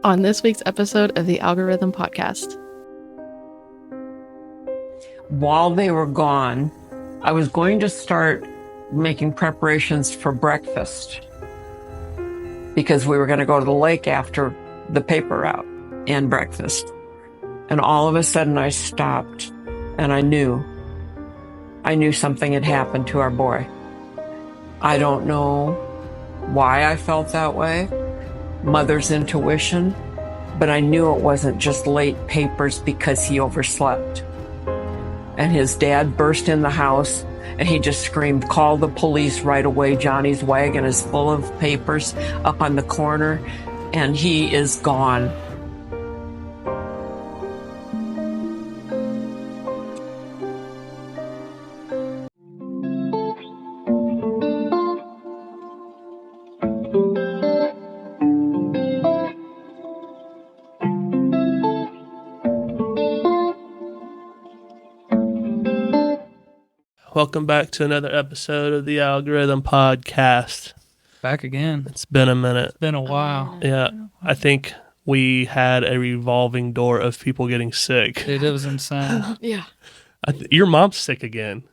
on this week's episode of the Algorithm Podcast. While they were gone, I was going to start making preparations for breakfast because we were going to go to the lake after the paper route and breakfast. And all of a sudden I stopped and I knew something had happened to our boy. I don't know why I felt that way, mother's intuition, but I knew it wasn't just late papers because he overslept. And his dad burst in the house and he just screamed, "Call the police right away. Johnny's wagon is full of papers up on the corner and he is gone." Welcome back to another episode of the Algorithm Podcast. Back again. It's been a minute. It's been a while. Yeah, I think we had a revolving door of people getting sick. Dude, it was insane. Yeah. Your mom's sick again.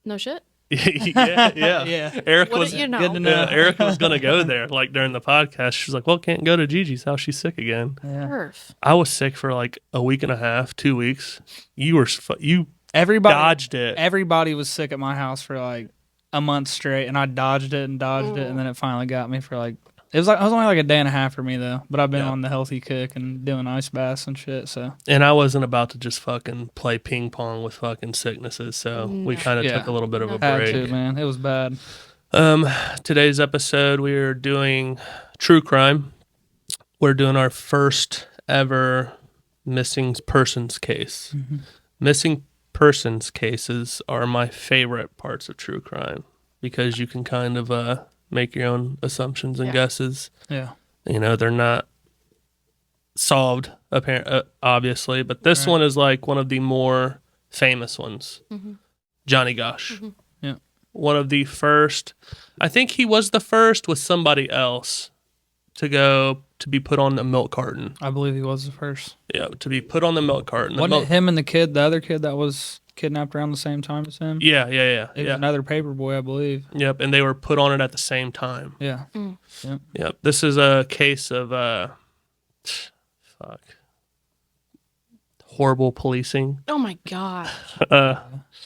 No shit? yeah. Yeah. Erica Wouldn't you know? Good to know. Erica was going to go there like during the podcast. She was like, well, can't go to Gigi's house. She's sick again. Yeah. Perf. I was sick for like a week and a half, 2 weeks. You Everybody dodged it. Everybody was sick at my house for like a month straight, and I dodged it, and then it finally got me for like it was only like a day and a half for me though. But I've been on the healthy kick and doing ice baths and shit. So And I wasn't about to just fucking play ping pong with fucking sicknesses, so we kind of took a little bit of a had break. to, man. It was bad. Today's episode, we're doing true crime. We're doing our first ever missing persons case. Mm-hmm. Missing persons cases are my favorite parts of true crime because you can kind of make your own assumptions and guesses. Yeah. You know, they're not solved, obviously, but this one is like one of the more famous ones. Mm-hmm. Johnny Gosch. Mm-hmm. Yeah. One of the first, I think he was the first with somebody else to be put on the milk carton. I believe he was the first. Yeah, to be put on the milk carton. Wasn't it him and the other kid that was kidnapped around the same time as him? Yeah. It was another paper boy, I believe. Yep, and they were put on it at the same time. Yeah. Yep. This is a case of horrible policing. Oh my God.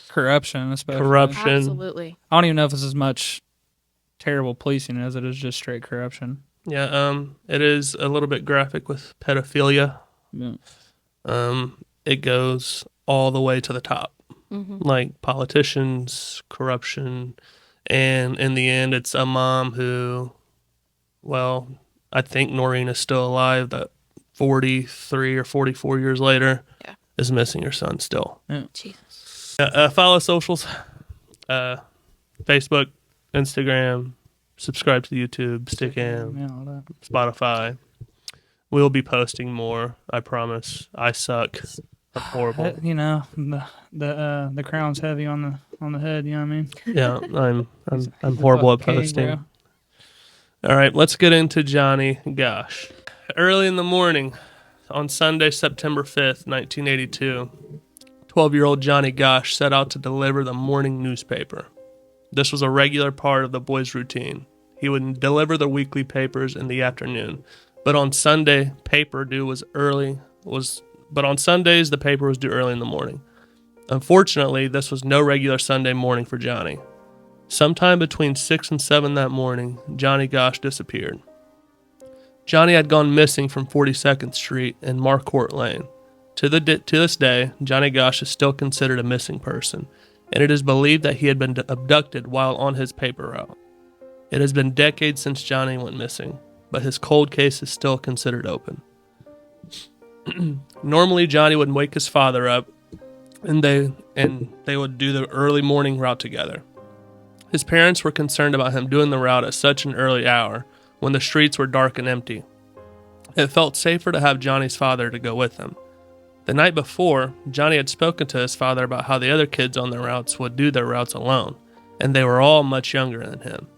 Corruption, especially. Corruption. Absolutely. I don't even know if it's as much terrible policing as it is just straight corruption. Yeah, it is a little bit graphic with pedophilia. Yeah. It goes all the way to the top. Mm-hmm. Like politicians, corruption, and in the end, it's a mom who, well, I think Noreen is still alive, that 43 or 44 years later is missing her son still. Yeah. Jesus. Follow socials, Facebook, Instagram, subscribe to YouTube, Stickam, all that. Spotify. We'll be posting more, I promise. I suck. I'm horrible. You know, the crown's heavy on the head, you know what I mean? Yeah, I'm horrible at posting. All right, let's get into Johnny Gosch. Early in the morning on Sunday, September 5th, 1982, 12-year-old Johnny Gosch set out to deliver the morning newspaper. This was a regular part of the boy's routine. He would deliver the weekly papers in the afternoon, but on Sunday, But on Sundays, the paper was due early in the morning. Unfortunately, this was no regular Sunday morning for Johnny. Sometime between 6 and 7 that morning, Johnny Gosch disappeared. Johnny had gone missing from 42nd Street and Marquardt Lane. To this day, Johnny Gosch is still considered a missing person, and it is believed that he had been abducted while on his paper route. It has been decades since Johnny went missing, but his cold case is still considered open. Normally, Johnny would wake his father up, and they would do the early morning route together. His parents were concerned about him doing the route at such an early hour, when the streets were dark and empty. It felt safer to have Johnny's father to go with him. The night before, Johnny had spoken to his father about how the other kids on their routes would do their routes alone, and they were all much younger than him.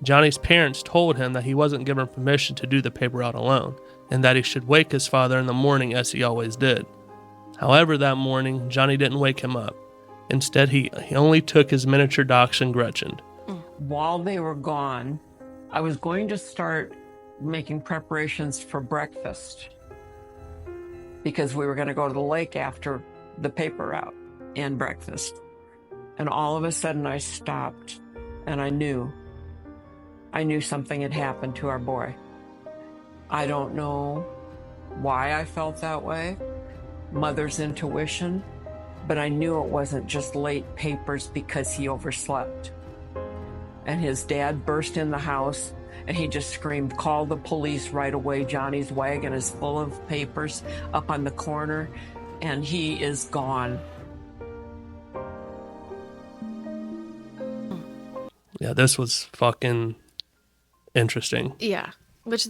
Johnny's parents told him that he wasn't given permission to do the paper route alone, and that he should wake his father in the morning as he always did. However, that morning, Johnny didn't wake him up. Instead, he only took his miniature dachshund, Gretchen. While they were gone, I was going to start making preparations for breakfast because we were going to go to the lake after the paper route and breakfast. And all of a sudden I stopped and I knew something had happened to our boy. I don't know why I felt that way, mother's intuition, but I knew it wasn't just late papers because he overslept. And his dad burst in the house and he just screamed, "Call the police right away. Johnny's wagon is full of papers up on the corner and he is gone." Yeah, this was fucking interesting. Yeah. Which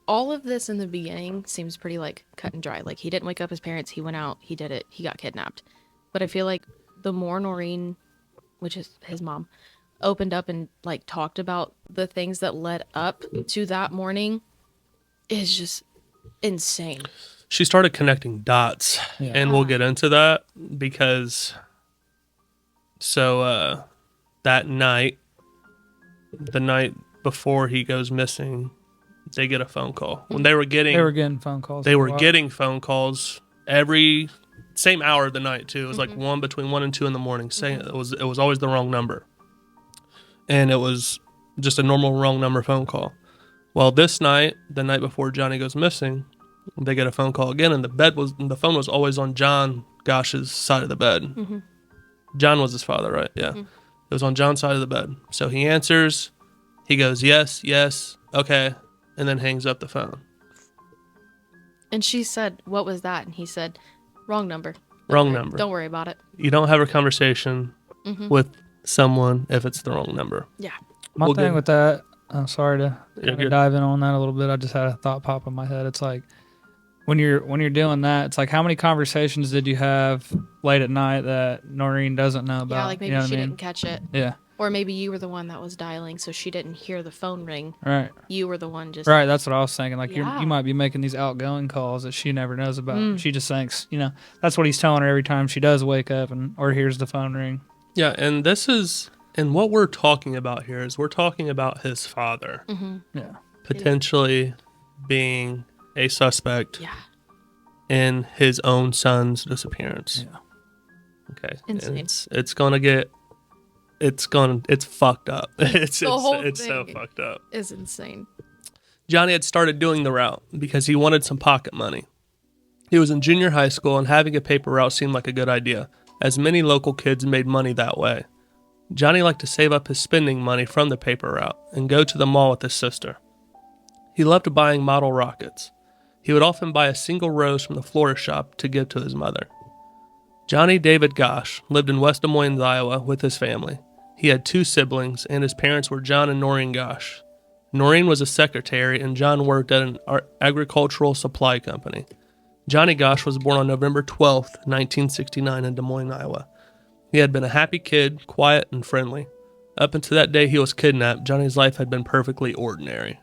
all of this in the beginning seems pretty like cut and dry. Like he didn't wake up his parents, he went out, he did it, he got kidnapped. But I feel like the more Noreen, which is his mom, opened up and like talked about the things that led up to that morning is just insane. She started connecting dots, and we'll get into that because that night, the night before he goes missing, they get a phone call. When they were getting phone calls. They were getting phone calls every same hour of the night too. It was like between 1 and 2 in the morning, saying it was always the wrong number. And it was just a normal wrong number phone call. Well, this night, the night before Johnny goes missing, they get a phone call again, and the phone was always on John Gosch's side of the bed. Mm-hmm. John was his father, right? Yeah. It was on John's side of the bed. So he answers, he goes, yes, okay, and then hangs up the phone. And she said, "What was that?" And he said, "Wrong number. Wrong number. Don't worry about it." You don't have a conversation with someone if it's the wrong number. Yeah. My thing with that, I'm sorry to good. dive in on that a little bit. I just had a thought pop in my head. It's like when you're doing that, it's like how many conversations did you have late at night that Noreen doesn't know about? Yeah, like maybe she didn't catch it. Yeah. Or maybe you were the one that was dialing, so she didn't hear the phone ring. Right. You were the one just... Right, that's what I was thinking. Like you Yeah. might be making these outgoing calls that she never knows about. She just thinks, that's what he's telling her every time she does wake up or hears the phone ring. Yeah, and what we're talking about here is we're talking about his father. Yeah. Potentially being a suspect Yeah. in his own son's disappearance. Yeah. Okay. Insane. It's fucked up. It's whole so thing fucked up. is insane. Johnny had started doing the route because he wanted some pocket money. He was in junior high school, and having a paper route seemed like a good idea, as many local kids made money that way. Johnny liked to save up his spending money from the paper route and go to the mall with his sister. He loved buying model rockets. He would often buy a single rose from the florist shop to give to his mother. Johnny David Gosch lived in West Des Moines, Iowa with his family. He had 2 siblings, and his parents were John and Noreen Gosch. Noreen was a secretary, and John worked at an agricultural supply company. Johnny Gosch was born on November 12th, 1969 in Des Moines, Iowa. He had been a happy kid, quiet and friendly. Up until that day he was kidnapped, Johnny's life had been perfectly ordinary.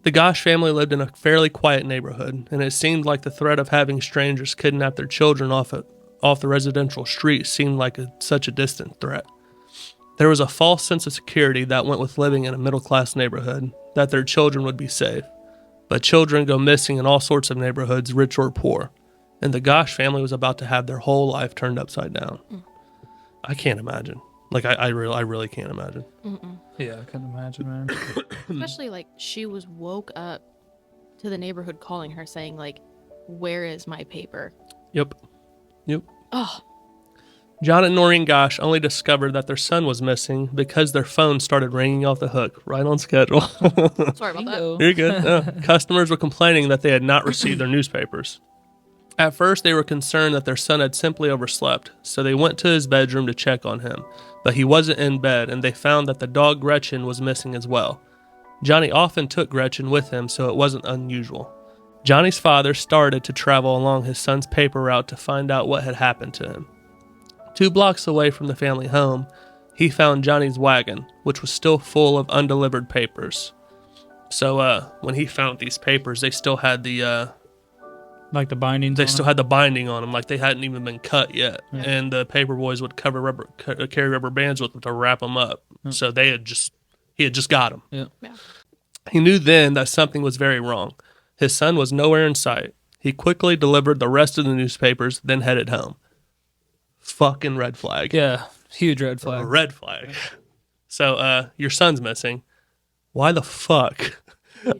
The Gosch family lived in a fairly quiet neighborhood, and it seemed like the threat of having strangers kidnap their children off the residential street seemed like such a distant threat. There was a false sense of security that went with living in a middle-class neighborhood, that their children would be safe. But children go missing in all sorts of neighborhoods, rich or poor, and the Gosch family was about to have their whole life turned upside down. I can't imagine. Like, I really can't imagine. Yeah, I couldn't imagine, man. Especially like she was woke up to the neighborhood calling her saying like, "Where is my paper?" Yep. Oh, John and Noreen Gosch only discovered that their son was missing because their phone started ringing off the hook, right on schedule. sorry about that. Bingo. You're good. Customers were complaining that they had not received their newspapers. At first, they were concerned that their son had simply overslept, so they went to his bedroom to check on him. But he wasn't in bed, and they found that the dog Gretchen was missing as well. Johnny often took Gretchen with him, so it wasn't unusual. Johnny's father started to travel along his son's paper route to find out what had happened to him. 2 blocks away from the family home, he found Johnny's wagon, which was still full of undelivered papers. So when he found these papers, they still had the Like the bindings. had the binding on them, like they hadn't even been cut yet. Yeah. And the paper boys would carry rubber bands with them to wrap them up. So he had just got them. Yeah. He knew then that something was very wrong. His son was nowhere in sight. He quickly delivered the rest of the newspapers, then headed home. Fucking red flag. Yeah. Huge red flag. Red flag. So, your son's missing. Why the fuck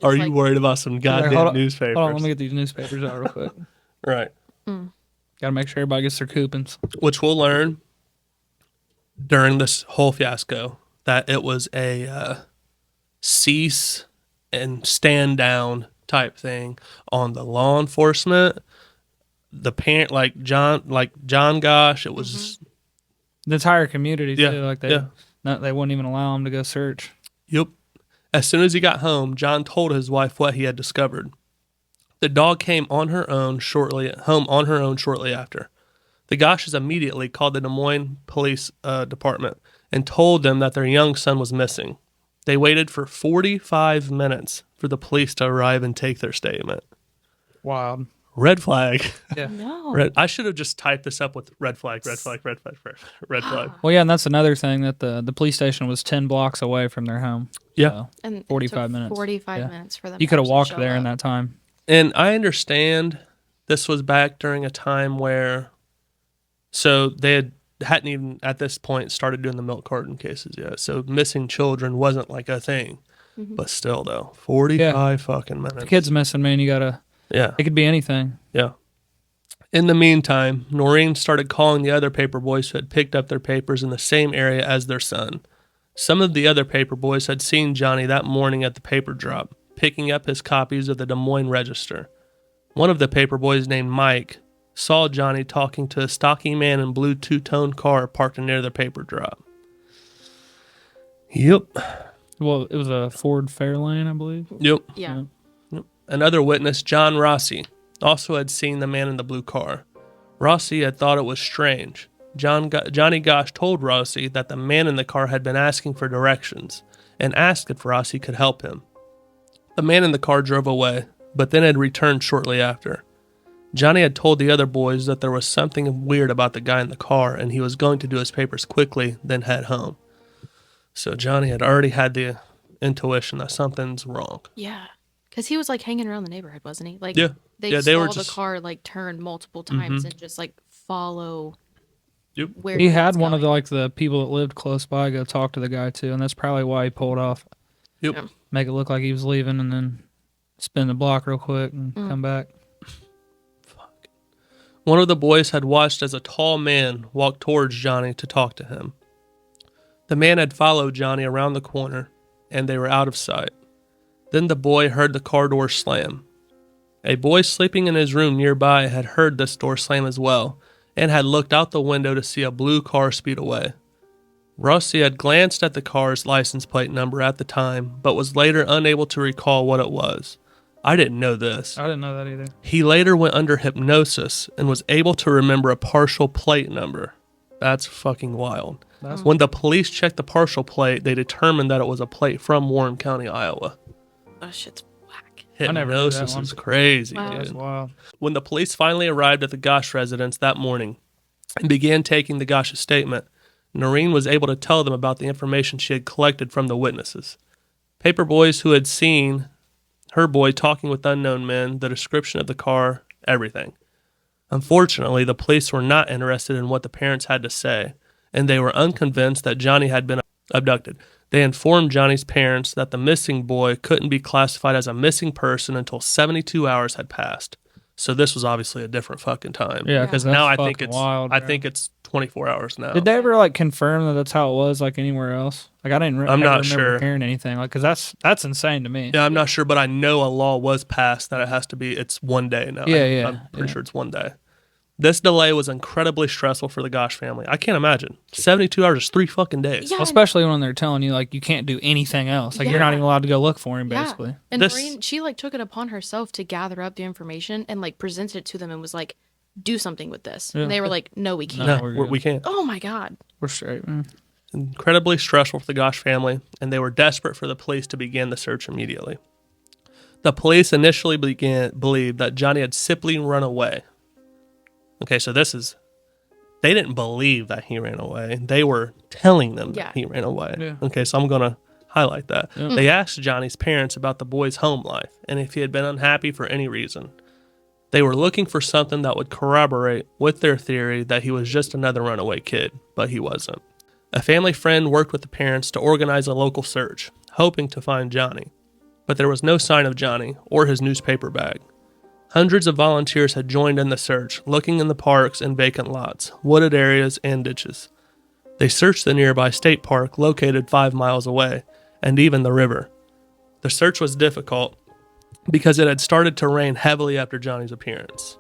are you worried about some goddamn newspapers? Hold on, let me get these newspapers out real quick. Right. Gotta make sure everybody gets their coupons. Which we'll learn during this whole fiasco that it was a cease and stand down type thing on the law enforcement, the parent, like John Gosch. It was The entire community, Yeah, too. Like yeah. they wouldn't even allow him to go search. Yep. As soon as he got home, John told his wife what he had discovered. The dog came on her own shortly after. The Gosches immediately called the Des Moines Police Department and told them that their young son was missing. They waited for 45 minutes for the police to arrive and take their statement. Wild. Red flag. Yeah. No. I should have just typed this up with red flag, red flag, red flag, red flag. Well, yeah, and that's another thing that the police station was 10 blocks away from their home. Yeah. So And it 45 took minutes. 45 Yeah. minutes for them. you to could have actually walked show there in up. that time. And I understand this was back during a time where, so they hadn't even at this point started doing the milk carton cases yet. So missing children wasn't like a thing. But still, though, 45 fucking minutes. The kid's missing, man. You gotta. Yeah. It could be anything. Yeah. In the meantime, Noreen started calling the other paper boys who had picked up their papers in the same area as their son. Some of the other paper boys had seen Johnny that morning at the paper drop, picking up his copies of the Des Moines Register. One of the paper boys, named Mike, saw Johnny talking to a stocky man in blue two-tone car parked near the paper drop. Yep. Well, it was a Ford Fairlane, I believe. Yep. Yeah. Another witness, John Rossi, also had seen the man in the blue car. Rossi had thought it was strange. Johnny Gosch told Rossi that the man in the car had been asking for directions and asked if Rossi could help him. The man in the car drove away, but then had returned shortly after. Johnny had told the other boys that there was something weird about the guy in the car and he was going to do his papers quickly, then head home. So Johnny had already had the intuition that something's wrong. Yeah. Because he was like hanging around the neighborhood, wasn't he? Like, Yeah. they Yeah, saw they were the just- car like turn multiple times and just like follow Yep. where He was had one of going. the people that lived close by go talk to the guy too, and that's probably why he pulled off. Yep. Yeah. Make it look like he was leaving, and then spin the block real quick and come back. One of the boys had watched as a tall man walked towards Johnny to talk to him. The man had followed Johnny around the corner, and they were out of sight. Then the boy heard the car door slam. A boy sleeping in his room nearby had heard this door slam as well, and had looked out the window to see a blue car speed away. Rossi had glanced at the car's license plate number at the time, but was later unable to recall what it was. I didn't know this. I didn't know that either. He later went under hypnosis and was able to remember a partial plate number. That's fucking wild. When the police checked the partial plate, they determined that it was a plate from Warren County, Iowa. Oh, shit's whack. I never knew that Hypnosis one. is crazy, Wow. That's dude. wild. When the police finally arrived at the Gosch residence that morning and began taking the Gosch's statement, Noreen was able to tell them about the information she had collected from the witnesses. Paper boys who had seen her boy talking with unknown men, the description of the car, everything. Unfortunately, the police were not interested in what the parents had to say, and they were unconvinced that Johnny had been abducted. They informed Johnny's parents that the missing boy couldn't be classified as a missing person until 72 hours had passed. So this was obviously a different fucking time. Yeah, because Now I think wild. I bro. think it's 24 hours now. Did they ever like confirm that that's how it was like anywhere else? Like I didn't. I'm not remember sure. hearing anything like because that's insane to me. Yeah, I'm not sure, but I know a law was passed that it has to be. It's 1 day now. Yeah, I'm pretty sure it's 1 day. This delay was incredibly stressful for the Gosch family. I can't imagine. 72 hours is 3 fucking days. Yeah. Well, especially when they're telling you like you can't do anything else. Like you're not Yeah. even allowed to go look for him. Yeah. Basically. And This- Noreen, she like took it upon herself to gather up the information and like presented it to them and was like, do something with this. Yeah. And they were like, no, we can't. No, we're good. we can't. Oh my God. We're straight. Man. incredibly stressful for the Gosch family, and they were desperate for the police to begin the search immediately. The police initially believed that Johnny had simply run away. Okay, so they didn't believe that he ran away. They were telling them that he ran away. Yeah. Okay, so I'm going to highlight that. Yeah. They asked Johnny's parents about the boy's home life and if he had been unhappy for any reason. They were looking for something that would corroborate with their theory that he was just another runaway kid, but he wasn't. A family friend worked with the parents to organize a local search, hoping to find Johnny, but there was no sign of Johnny or his newspaper bag. Hundreds of volunteers had joined in the search, looking in the parks and vacant lots, wooded areas, and ditches. They searched the nearby state park located 5 miles away, and even the river. The search was difficult because it had started to rain heavily after Johnny's appearance.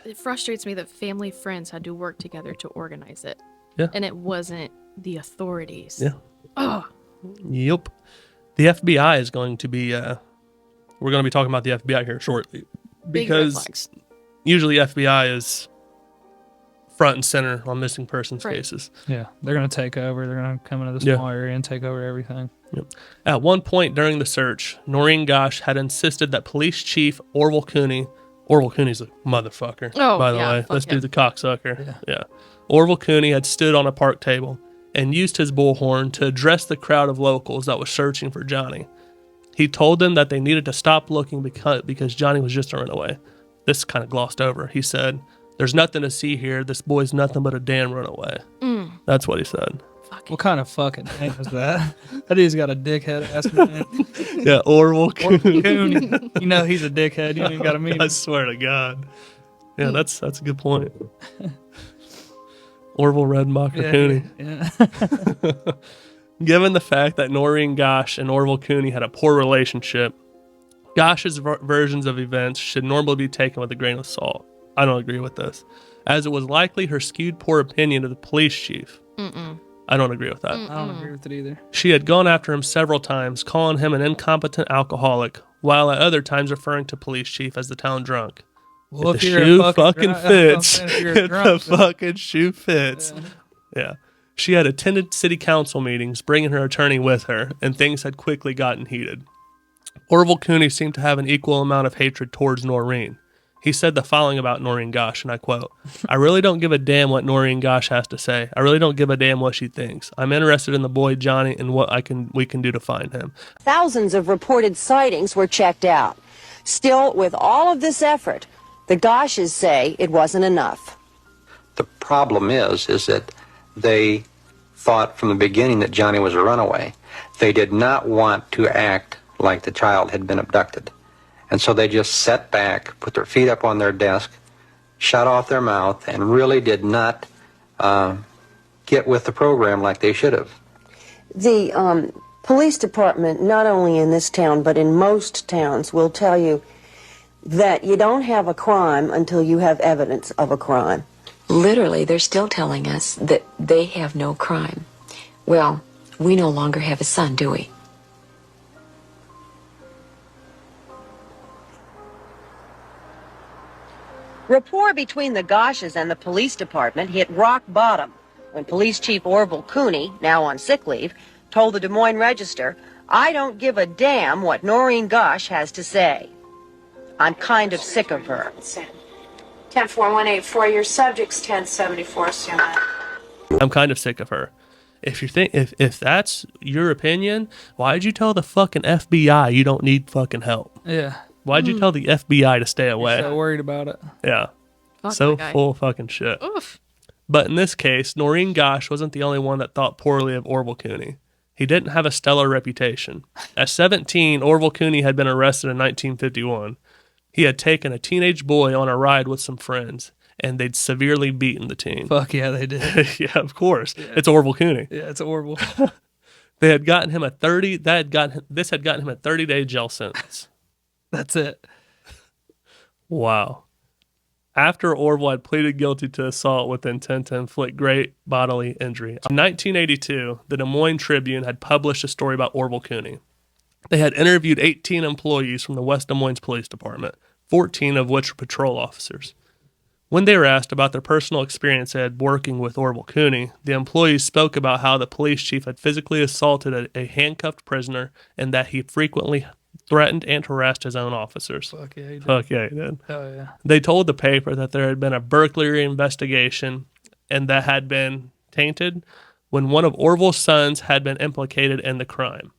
It frustrates me that family friends had to work together to organize it. Yeah. And it wasn't the authorities. Yeah. Oh. Yep. The FBI is going to be, we're going to be talking about the FBI here shortly. Big red Because flags. usually FBI is front and center on missing persons Right. cases. Yeah, they're gonna take over. They're gonna come into the Yeah. small area and take over everything. At one point during the search, Noreen Gosch had insisted that Police Chief Orville Cooney's a motherfucker, Oh, by the yeah, way. fuck This yeah. dude's a cocksucker. Yeah. Orville Cooney had stood on a park table and used his bullhorn to address the crowd of locals that was searching for Johnny. He told them that they needed to stop looking because Johnny was just a runaway. This kind of glossed over. He said, "There's nothing to see here. This boy's nothing but a damn runaway." That's what he said. Fuck. What kind of fucking name is that? That dude's got a dickhead ass name. Yeah, Orville Cooney. Cooney. You know he's a dickhead. You ain't even got to meet him. I swear to God. Yeah, that's a good point. Orville Redmacher Cooney. Yeah. Given the fact that Noreen Gosch and Orville Cooney had a poor relationship, Gosch's versions of events should normally be taken with a grain of salt. I don't agree with this, as it was likely her skewed poor opinion of the police chief. I don't agree with that. I don't agree with it either. She had gone after him several times, calling him an incompetent alcoholic, while at other times referring to police chief as the town drunk. Well, If the you're a shoe fucking drunk- that's fits, what I'm saying, if you're a if drunk, the fucking shoe fits. Yeah. Yeah. She had attended city council meetings, bringing her attorney with her, and things had quickly gotten heated. Orville Cooney seemed to have an equal amount of hatred towards Noreen. He said the following about Noreen Gosch, and I quote, "I really don't give a damn what Noreen Gosch has to say. I really don't give a damn what she thinks. I'm interested in the boy Johnny and what we can do to find him." Thousands of reported sightings were checked out. Still, with all of this effort, the Gosches say it wasn't enough. The problem is that they thought from the beginning that Johnny was a runaway. They did not want to act like the child had been abducted. And so they just sat back, put their feet up on their desk, shut off their mouth, and really did not get with the program like they should have. The police department, not only in this town, but in most towns, will tell you that you don't have a crime until you have evidence of a crime. Literally, they're still telling us that they have no crime. Well, we no longer have a son, do we? Rapport between the Gosches and the police department hit rock bottom when Police Chief Orville Cooney, now on sick leave, told the Des Moines Register, "I don't give a damn what Noreen Gosch has to say. I'm kind of sick of her." 10418 for your subjects 1074 CMI. I'm kind of sick of her. If that's your opinion, why'd you tell the fucking FBI you don't need fucking help? Yeah. Why'd you tell the FBI to stay away? So worried about it. Yeah. Fuck So that guy. full of fucking shit. Oof. But in this case, Noreen Gosch wasn't the only one that thought poorly of Orville Cooney. He didn't have a stellar reputation. At 17, Orville Cooney had been arrested in 1951. He had taken a teenage boy on a ride with some friends, and they'd severely beaten the teen. Fuck yeah, they did. Yeah, of course. It's Orville Cooney. Yeah, it's horrible. They had gotten him this had gotten him a 30-day jail sentence. That's it. Wow. After Orville had pleaded guilty to assault with intent to inflict great bodily injury. In 1982, the Des Moines Tribune had published a story about Orville Cooney. They had interviewed 18 employees from the West Des Moines Police Department, 14 of which were patrol officers. When they were asked about their personal experience at working with Orville Cooney, the employees spoke about how the police chief had physically assaulted a handcuffed prisoner and that he frequently threatened and harassed his own officers. Fuck yeah, he did. Fuck yeah, he did. Hell yeah. They told the paper that there had been a burglary investigation and that had been tainted when one of Orville's sons had been implicated in the crime.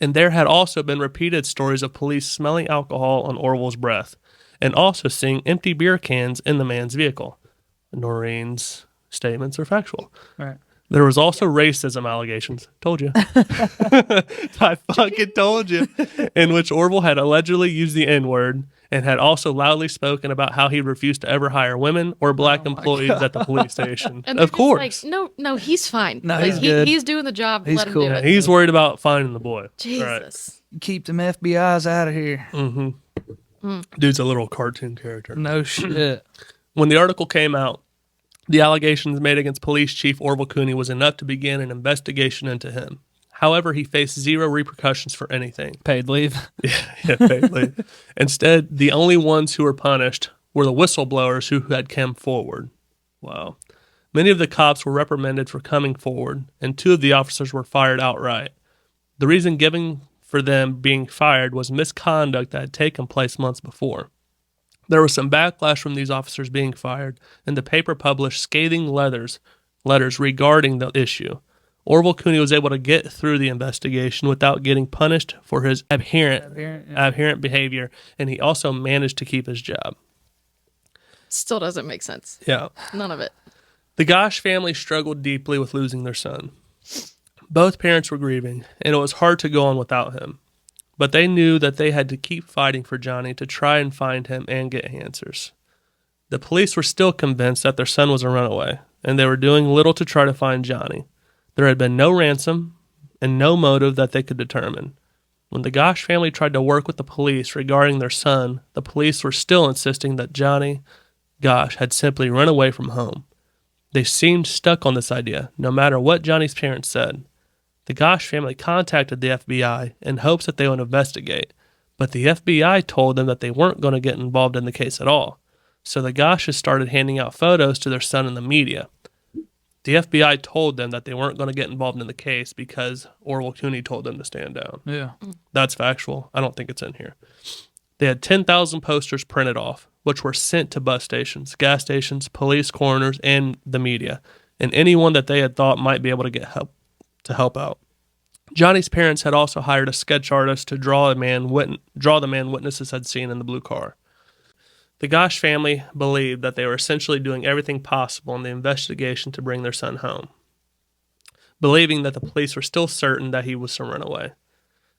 And there had also been repeated stories of police smelling alcohol on Orville's breath and also seeing empty beer cans in the man's vehicle. Noreen's statements are factual. Right. There was also racism allegations. Told you. I fucking told you. In which Orville had allegedly used the N-word and had also loudly spoken about how he refused to ever hire women or black employees at the police station. And Of they're just course. like, no, he's fine. No, Like, he's good. He's doing the job. He's Let him cool. do Yeah, it. he's worried about finding the boy. Jesus. Keep them FBI's out of here. Dude's a little cartoon character. No shit. When the article came out, the allegations made against Police Chief Orville Cooney was enough to begin an investigation into him. However, he faced zero repercussions for anything. Paid leave. Yeah, vaguely. Instead, the only ones who were punished were the whistleblowers who had come forward. Wow. Many of the cops were reprimanded for coming forward, and 2 of the officers were fired outright. The reason given for them being fired was misconduct that had taken place months before. There was some backlash from these officers being fired, and the paper published scathing letters regarding the issue. Orville Cooney was able to get through the investigation without getting punished for his abhorrent behavior, and he also managed to keep his job. Still doesn't make sense. Yeah. None of it. The Gosch family struggled deeply with losing their son. Both parents were grieving, and it was hard to go on without him. But they knew that they had to keep fighting for Johnny to try and find him and get answers. The police were still convinced that their son was a runaway, and they were doing little to try to find Johnny. There had been no ransom and no motive that they could determine. When the Gosch family tried to work with the police regarding their son, the police were still insisting that Johnny Gosch had simply run away from home. They seemed stuck on this idea, no matter what Johnny's parents said. The Gosch family contacted the FBI in hopes that they would investigate, but the FBI told them that they weren't going to get involved in the case at all. So the Gosches started handing out photos to their son in the media. The FBI told them that they weren't going to get involved in the case because Orville Cooney told them to stand down. Yeah. That's factual. I don't think it's in here. They had 10,000 posters printed off, which were sent to bus stations, gas stations, police, coroners, and the media, and anyone that they had thought might be able to get help to help out. Johnny's parents had also hired a sketch artist to draw the man witnesses had seen in the blue car. The Gosch family believed that they were essentially doing everything possible in the investigation to bring their son home, believing that the police were still certain that he was some runaway.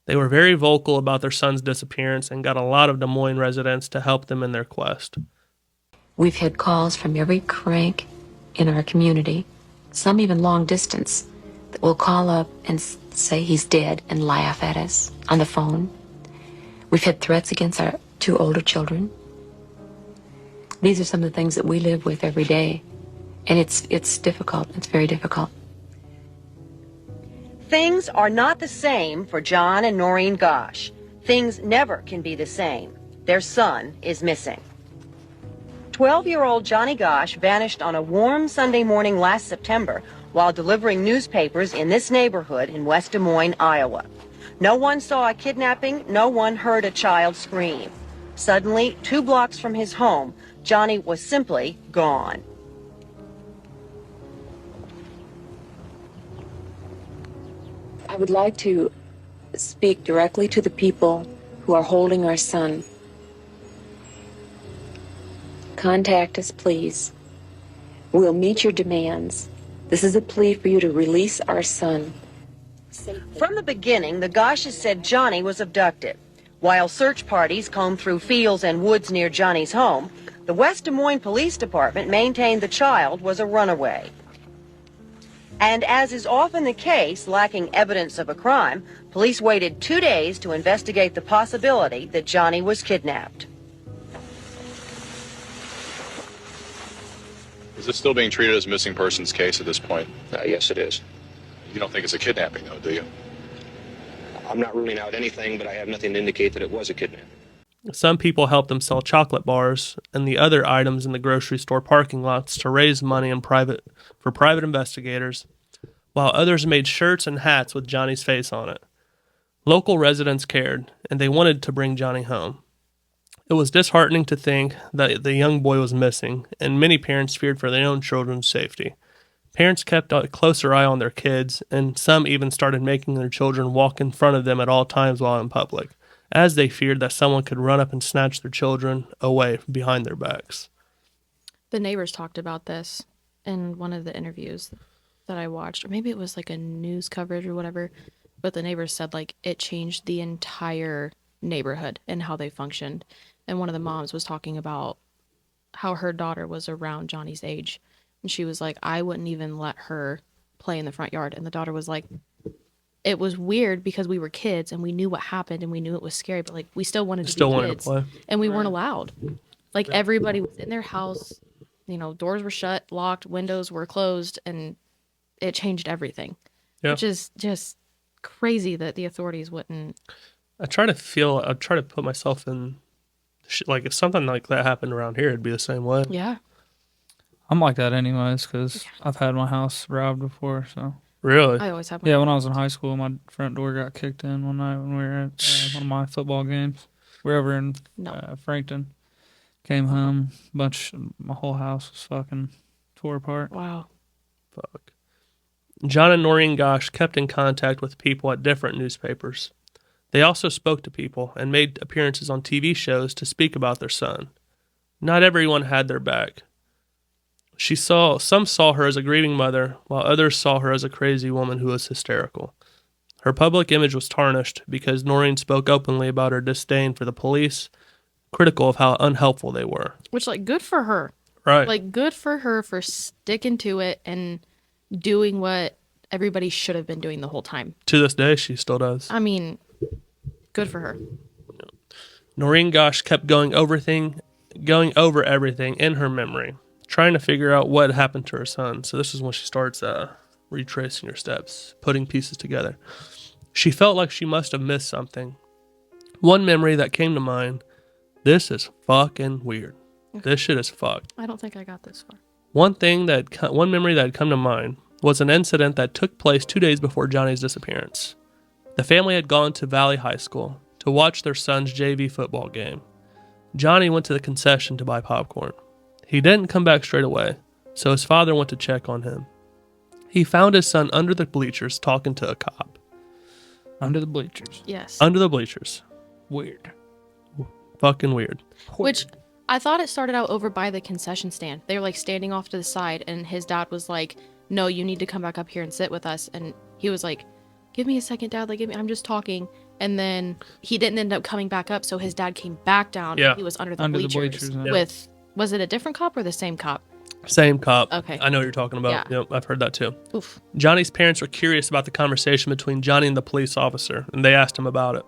They were very vocal about their son's disappearance and got a lot of Des Moines residents to help them in their quest. We've had calls from every crank in our community, some even long distance, that will call up and say he's dead and laugh at us on the phone. We've had threats against our 2 older children. These are some of the things that we live with every day, and it's difficult. It's very difficult. Things are not the same for John and Noreen Gosch. Things never can be the same. Their son is missing. 12-year-old Johnny Gosch vanished on a warm Sunday morning last September while delivering newspapers in this neighborhood in West Des Moines, Iowa. No one saw a kidnapping, no one heard a child scream. Suddenly, 2 blocks from his home, Johnny was simply gone. I would like to speak directly to the people who are holding our son. Contact us, please. We'll meet your demands. This is a plea for you to release our son. From the beginning, the Gosches said Johnny was abducted. While search parties combed through fields and woods near Johnny's home, the West Des Moines Police Department maintained the child was a runaway. And as is often the case, lacking evidence of a crime, police waited 2 days to investigate the possibility that Johnny was kidnapped. Is this still being treated as a missing persons case at this point? Yes, it is. You don't think it's a kidnapping, though, do you? I'm not ruling out anything, but I have nothing to indicate that it was a kidnapping. Some people helped them sell chocolate bars and the other items in the grocery store parking lots to raise money for private investigators, while others made shirts and hats with Johnny's face on it. Local residents cared, and they wanted to bring Johnny home. It was disheartening to think that the young boy was missing, and many parents feared for their own children's safety. Parents kept a closer eye on their kids, and some even started making their children walk in front of them at all times while in public, as they feared that someone could run up and snatch their children away behind their backs. The neighbors talked about this in one of the interviews that I watched, or maybe it was like a news coverage or whatever, but the neighbors said like it changed the entire neighborhood and how they functioned. And one of the moms was talking about how her daughter was around Johnny's age, and she was like, I wouldn't even let her play in the front yard. And the daughter was like, it was weird because we were kids and we knew what happened and we knew it was scary, but like we still wanted to be kids, play. and we weren't allowed. Like everybody was in their house, you know, doors were shut, locked, windows were closed, and it changed everything. Yeah. Which is just crazy that the authorities wouldn't. I try to put myself in, like if something like that happened around here, it'd be the same way. Yeah. I'm like that anyways because I've had my house robbed before. So Really? I always have. yeah, when I was in high school, my front door got kicked in one night when we were at one of my football games. We were over in Frankton. Came home, my whole house was fucking tore apart. Wow. Fuck. John and Noreen Gosch kept in contact with people at different newspapers. They also spoke to people and made appearances on TV shows to speak about their son. Not everyone had their back. Some saw her as a grieving mother, while others saw her as a crazy woman who was hysterical. Her public image was tarnished because Noreen spoke openly about her disdain for the police, critical of how unhelpful they were. Which, like, good for her. Right. Like, good for her for sticking to it and doing what everybody should have been doing the whole time. To this day, she still does. I mean, good for her. Noreen Gosch kept going over everything in her memory, trying to figure out what happened to her son. So this is when she starts retracing her steps, putting pieces together. She felt like she must have missed something. One memory that came to mind, this is fucking weird. This shit is fucked. I don't think I got this far. One memory that had come to mind was an incident that took place 2 days before Johnny's disappearance. The family had gone to Valley High School to watch their son's JV football game. Johnny went to the concession to buy popcorn. He didn't come back straight away, so his father went to check on him. He found his son under the bleachers talking to a cop. Under the bleachers. Yes. Under the bleachers. Weird. Fucking weird. Which I thought it started out over by the concession stand. They were like standing off to the side, and his dad was like, no, you need to come back up here and sit with us. And he was like, give me a second, Dad. Like, I'm just talking. And then he didn't end up coming back up, so his dad came back down. Yeah. And he was under the bleachers yeah. with, was it a different cop or the same cop? Same cop. Okay. I know what you're talking about. Yeah. Yep, I've heard that too. Oof. Johnny's parents were curious about the conversation between Johnny and the police officer, and they asked him about it.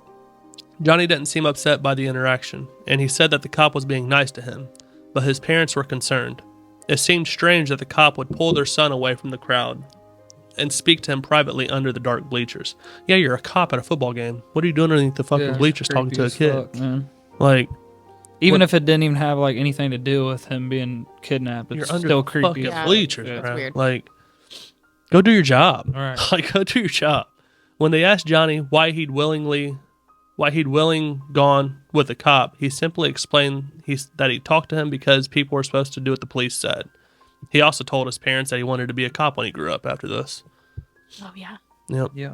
Johnny didn't seem upset by the interaction, and he said that the cop was being nice to him, but his parents were concerned. It seemed strange that the cop would pull their son away from the crowd and speak to him privately under the dark bleachers. Yeah, you're a cop at a football game. What are you doing underneath the fucking bleachers talking to a kid? Fuck, man. Like, even if it didn't even have like anything to do with him being kidnapped, you're it's under still the creepy. fucking Yeah. bleachers, Yeah. man. It's weird. Like, go do your job. All right. Like, go do your job. When they asked Johnny why he'd gone with the cop, he simply explained that he talked to him because people were supposed to do what the police said. He also told his parents that he wanted to be a cop when he grew up after this. Oh, yeah. Yep. Yeah.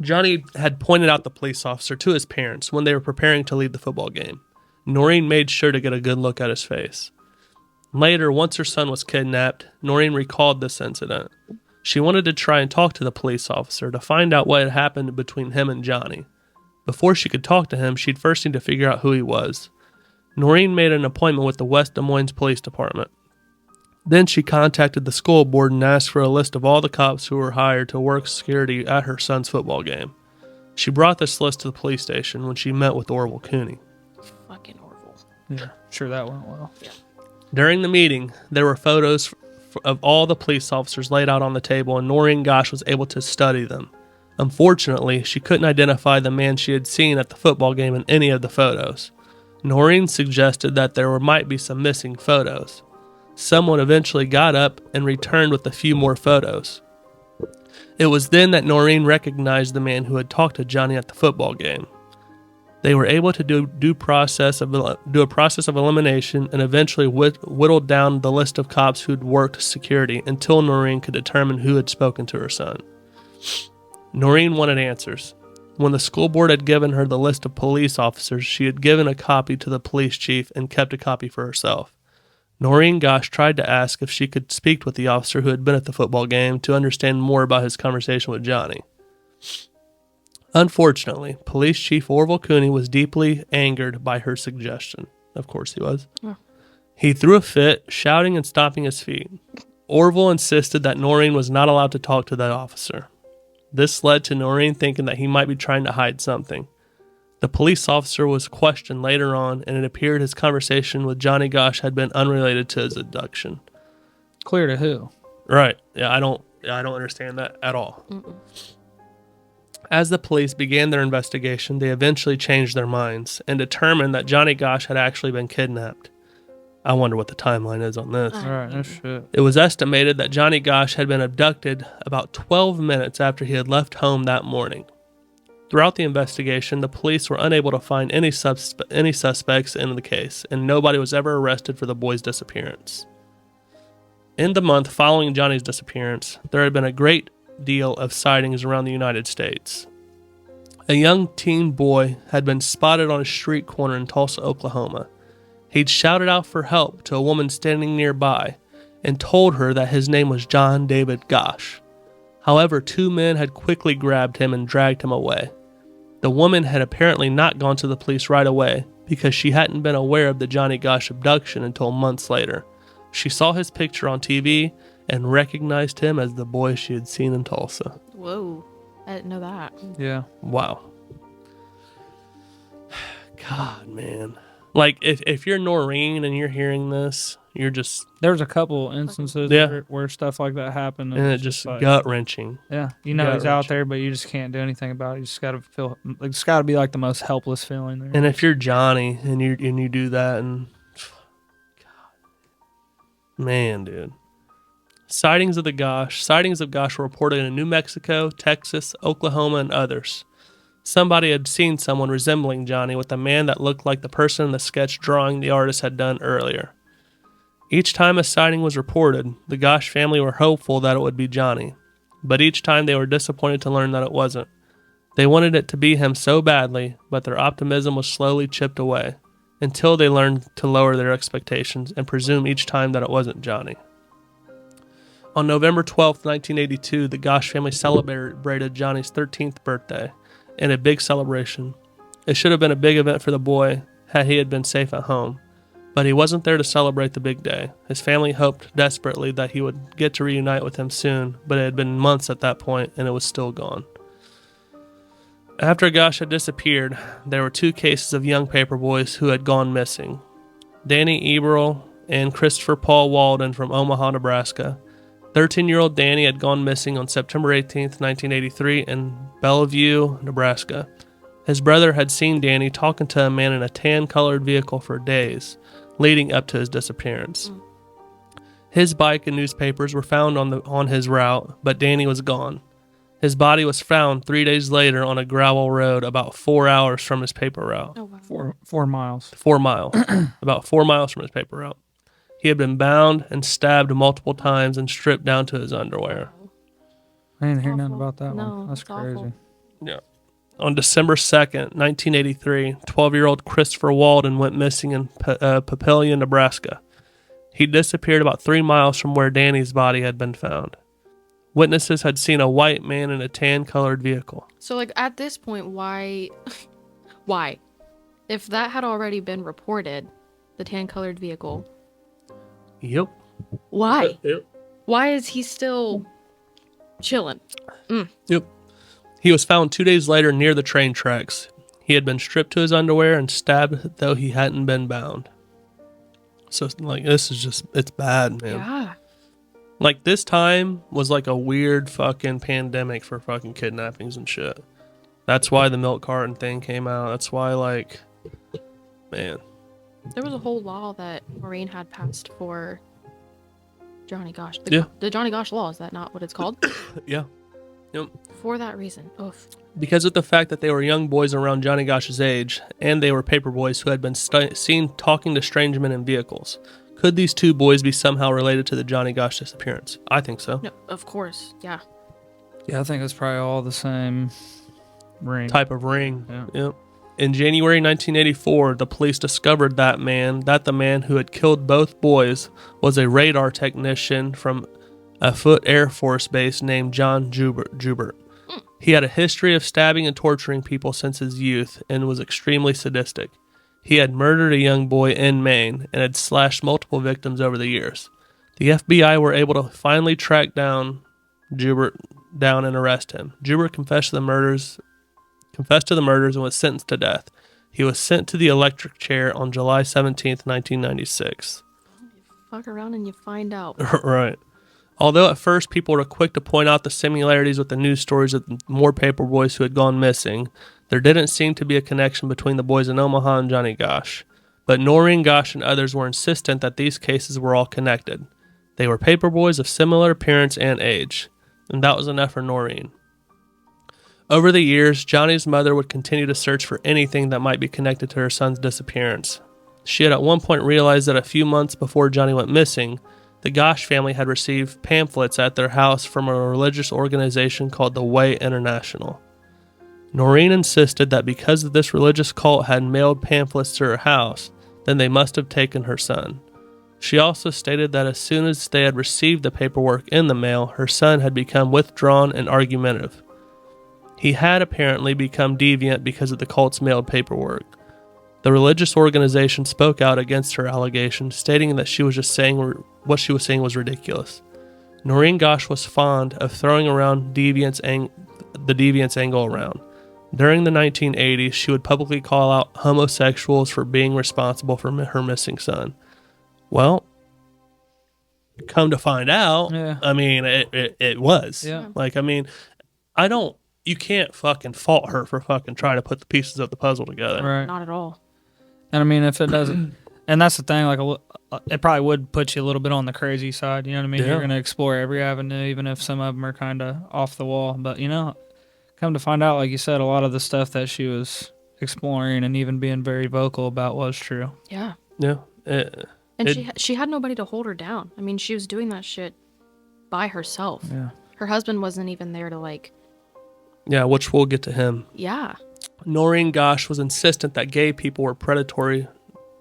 Johnny had pointed out the police officer to his parents when they were preparing to leave the football game. Noreen made sure to get a good look at his face. Later, once her son was kidnapped, Noreen recalled this incident. She wanted to try and talk to the police officer to find out what had happened between him and Johnny. Before she could talk to him, she'd first need to figure out who he was. Noreen made an appointment with the West Des Moines Police Department. Then she contacted the school board and asked for a list of all the cops who were hired to work security at her son's football game. She brought this list to the police station when she met with Orville Cooney. Fucking Orville. Yeah. Sure, that went well. During the meeting, there were photos of all the police officers laid out on the table, and Noreen Gosch was able to study them. Unfortunately, she couldn't identify the man she had seen at the football game in any of the photos. Noreen suggested that there might be some missing photos. Someone eventually got up and returned with a few more photos. It was then that Noreen recognized the man who had talked to Johnny at the football game. They were able to do a process of elimination and eventually whittled down the list of cops who'd worked security until Noreen could determine who had spoken to her son. Noreen wanted answers. When the school board had given her the list of police officers, she had given a copy to the police chief and kept a copy for herself. Noreen Gosch tried to ask if she could speak with the officer who had been at the football game to understand more about his conversation with Johnny. Unfortunately, Police Chief Orville Cooney was deeply angered by her suggestion. Of course he was. Yeah. He threw a fit, shouting and stomping his feet. Orville insisted that Noreen was not allowed to talk to that officer. This led to Noreen thinking that he might be trying to hide something. The police officer was questioned later on, and it appeared his conversation with Johnny Gosch had been unrelated to his abduction. Clear to who? Right. Yeah, I don't understand that at all. Mm-mm. As the police began their investigation, they eventually changed their minds and determined that Johnny Gosch had actually been kidnapped. I wonder what the timeline is on this. All right, no shit. It was estimated that Johnny Gosch had been abducted about 12 minutes after he had left home that morning. Throughout the investigation, the police were unable to find any suspects in the case, and nobody was ever arrested for the boy's disappearance. In the month following Johnny's disappearance, there had been a great deal of sightings around the United States. A young teen boy had been spotted on a street corner in Tulsa, Oklahoma. He'd shouted out for help to a woman standing nearby and told her that his name was John David Gosch. However, 2 men had quickly grabbed him and dragged him away. The woman had apparently not gone to the police right away because she hadn't been aware of the Johnny Gosch abduction until months later. She saw his picture on TV and recognized him as the boy she had seen in Tulsa. Whoa, I didn't know that. Yeah. Wow. God, man. Like, if you're Noreen and you're hearing this, you're just... There's a couple instances where stuff like that happened. And it's just like, gut-wrenching. Yeah. You know he's out there, but you just can't do anything about it. You just got to feel... It's got to be like the most helpless feeling there. And if you're Johnny and you do that and... God. Man, dude. Sightings of Gosch were reported in New Mexico, Texas, Oklahoma, and others. Somebody had seen someone resembling Johnny with a man that looked like the person in the sketch drawing the artist had done earlier. Each time a sighting was reported, the Gosch family were hopeful that it would be Johnny, but each time they were disappointed to learn that it wasn't. They wanted it to be him so badly, but their optimism was slowly chipped away, until they learned to lower their expectations and presume each time that it wasn't Johnny. On November 12, 1982, the Gosch family celebrated Johnny's 13th birthday in a big celebration. It should have been a big event for the boy had he had been safe at home, but he wasn't there to celebrate the big day. His family hoped desperately that he would get to reunite with him soon, but it had been months at that point and it was still gone. After Gosch had disappeared, there were 2 cases of young paperboys who had gone missing. Danny Eberl and Christopher Paul Walden from Omaha, Nebraska. 13-year-old Danny had gone missing on September 18, 1983 in Bellevue, Nebraska. His brother had seen Danny talking to a man in a tan-colored vehicle for days, leading up to his disappearance. His bike and newspapers were found on his route, but Danny was gone. His body was found 3 days later on a gravel road about 4 hours from his paper route. Oh, wow. 4 miles. 4 miles. About 4 miles from his paper route. He had been bound and stabbed multiple times and stripped down to his underwear. I didn't hear nothing about that No, one. That's crazy. awful. Yeah. On December 2nd, 1983, 12-year-old Christopher Walden went missing in Papillion, Nebraska. He disappeared about 3 miles from where Danny's body had been found. Witnesses had seen a white man in a tan-colored vehicle. So, like, at this point, why? Why? If that had already been reported, the tan-colored vehicle... Yep. Why? Yep. Why is he still chilling? Yep. He was found 2 days later near the train tracks. He had been stripped to his underwear and stabbed, though he hadn't been bound. So, like, this is just, it's bad, man. Yeah. Like, this time was like a weird fucking pandemic for fucking kidnappings and shit. That's why the milk carton thing came out. That's why, like, man. There was a whole law that Maureen had passed for Johnny Gosch. Yeah. The Johnny Gosch law, is that not what it's called? Yeah. Yep. For that reason. Oof. Because of the fact that they were young boys around Johnny Gosch's age, and they were paper boys who had been seen talking to strange men in vehicles. Could these two boys be somehow related to the Johnny Gosch disappearance? I think so. No, of course. Yeah. Yeah, I think it's probably all the same ring. Type of ring. Yeah. Yep. In January 1984, the police discovered that the man who had killed both boys was a radar technician from a Foot Air Force base named John Jubert. He had a history of stabbing and torturing people since his youth and was extremely sadistic. He had murdered a young boy in Maine and had slashed multiple victims over the years. The FBI were able to finally track down Jubert down and arrest him. Jubert confessed to the murders and was sentenced to death. He was sent to the electric chair on July 17th, 1996. Fuck around and you find out. Right. Although at first people were quick to point out the similarities with the news stories of more paper boys who had gone missing, there didn't seem to be a connection between the boys in Omaha and Johnny Gosch. But Noreen Gosch and others were insistent that these cases were all connected. They were paper boys of similar appearance and age, and that was enough for Noreen. Over the years, Johnny's mother would continue to search for anything that might be connected to her son's disappearance. She had at one point realized that a few months before Johnny went missing, the Gosch family had received pamphlets at their house from a religious organization called the Way International. Noreen insisted that because this religious cult had mailed pamphlets to her house, then they must have taken her son. She also stated that as soon as they had received the paperwork in the mail, her son had become withdrawn and argumentative. He had apparently become deviant because of the cult's mailed paperwork. The religious organization spoke out against her allegation, stating that she was just saying what she was saying was ridiculous. Noreen Gosch was fond of throwing around the deviance angle around. During the 1980s, she would publicly call out homosexuals for being responsible for her missing son. Well, come to find out, Yeah. I mean, it was. Yeah. Like, I mean, you can't fucking fault her for fucking trying to put the pieces of the puzzle together. Right. Not at all. And I mean, if it doesn't, and that's the thing, like it probably would put you a little bit on the crazy side. You know what I mean? Yeah. You're going to explore every avenue, even if some of them are kind of off the wall. But, come to find out, like you said, a lot of the stuff that she was exploring and even being very vocal about was true. Yeah. Yeah. And she had nobody to hold her down. I mean, she was doing that shit by herself. Yeah. Her husband wasn't even there to Yeah, which we'll get to him. yeah. Noreen Gosch was insistent that gay people were predatory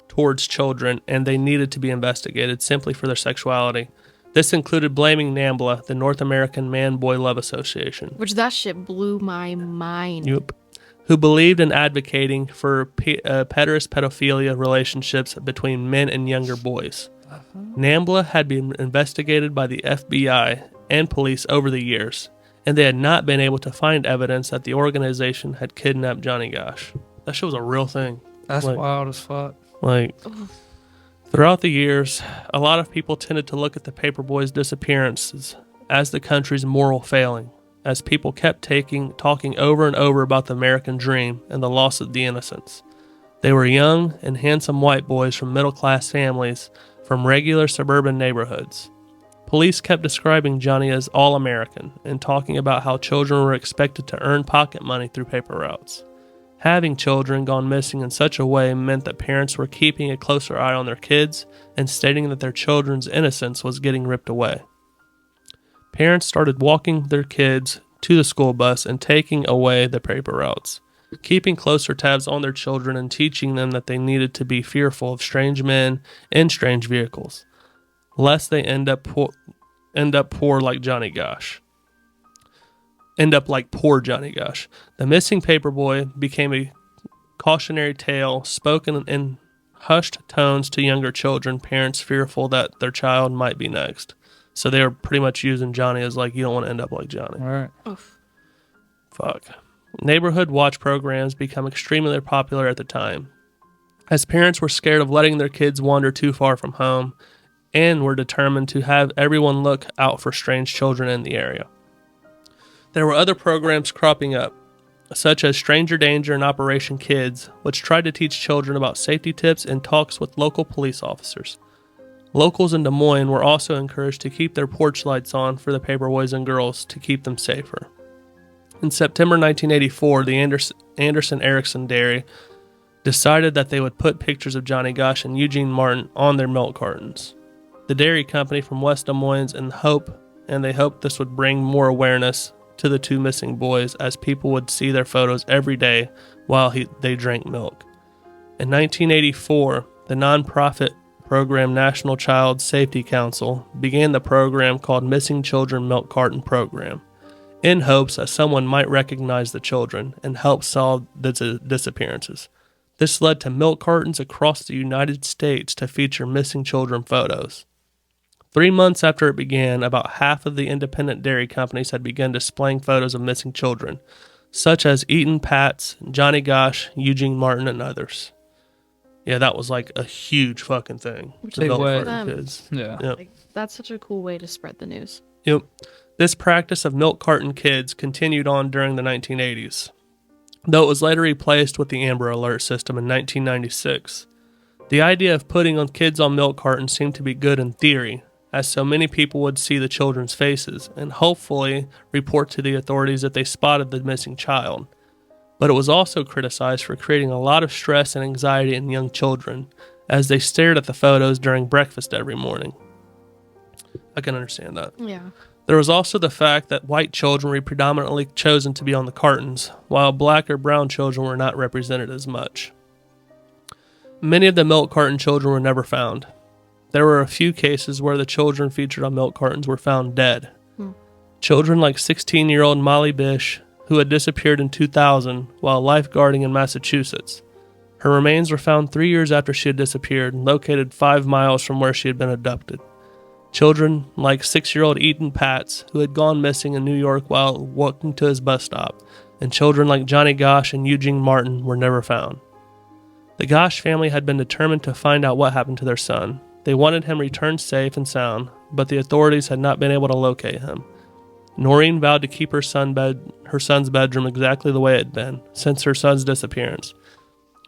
towards children and they needed to be investigated simply for their sexuality. This included blaming NAMBLA, the North American Man-Boy Love Association. Which that shit blew my mind. Yep. Who believed in advocating for pedophilia relationships between men and younger boys. NAMBLA had been investigated by the FBI and police over the years, and they had not been able to find evidence that the organization had kidnapped Johnny Gosch. That shit was a real thing. That's wild as fuck. Throughout the years, a lot of people tended to look at the Paperboys' disappearances as the country's moral failing, as people kept talking over and over about the American dream and the loss of the innocents. They were young and handsome white boys from middle-class families from regular suburban neighborhoods. Police kept describing Johnny as all-American and talking about how children were expected to earn pocket money through paper routes. Having children gone missing in such a way meant that parents were keeping a closer eye on their kids and stating that their children's innocence was getting ripped away. Parents started walking their kids to the school bus and taking away the paper routes, keeping closer tabs on their children and teaching them that they needed to be fearful of strange men in strange vehicles, lest they end up poor like Johnny Gosch. End up like poor Johnny Gosch. The missing paperboy became a cautionary tale spoken in hushed tones to younger children, parents fearful that their child might be next. So they were pretty much using Johnny as like, you don't want to end up like Johnny. All right. Oof. Fuck. Neighborhood watch programs became extremely popular at the time, as parents were scared of letting their kids wander too far from home and were determined to have everyone look out for strange children in the area. There were other programs cropping up. such as Stranger Danger and Operation Kids, which tried to teach children about safety tips and talks with local police officers. Locals in Des Moines were also encouraged to keep their porch lights on for the paper boys and girls to keep them safer. In September 1984, the Anderson-Erickson Dairy decided that they would put pictures of Johnny Gosch and Eugene Martin on their milk cartons. The dairy company from West Des Moines and they hoped this would bring more awareness to the two missing boys, as people would see their photos every day while they drank milk. In 1984, the nonprofit program National Child Safety Council began the program called Missing Children Milk Carton Program, in hopes that someone might recognize the children and help solve the disappearances. This led to milk cartons across the United States to feature missing children photos. 3 months after it began, about half of the independent dairy companies had begun displaying photos of missing children, such as Eaton Pats, Johnny Gosch, Eugene Martin, and others. Yeah, that was like a huge fucking thing. Big way. Kids. Yeah. Yep. Like, that's such a cool way to spread the news. Yep. This practice of milk carton kids continued on during the 1980s, though it was later replaced with the Amber Alert system in 1996. The idea of putting on kids on milk cartons seemed to be good in theory, as so many people would see the children's faces and hopefully report to the authorities if they spotted the missing child. But it was also criticized for creating a lot of stress and anxiety in young children as they stared at the photos during breakfast every morning. I can understand that. Yeah. There was also the fact that white children were predominantly chosen to be on the cartons, while black or brown children were not represented as much. Many of the milk carton children were never found. There were a few cases where the children featured on milk cartons were found dead. Children like 16-year-old Molly Bish, who had disappeared in 2000 while lifeguarding in Massachusetts. Her remains were found 3 years after she had disappeared and located 5 miles from where she had been abducted. Children like 6-year-old Eaton Pats, who had gone missing in New York while walking to his bus stop, and children like Johnny Gosch and Eugene Martin were never found. The Gosch family had been determined to find out what happened to their son. They wanted him returned safe and sound, but the authorities had not been able to locate him. Noreen vowed to keep her son's bedroom exactly the way it had been since her son's disappearance.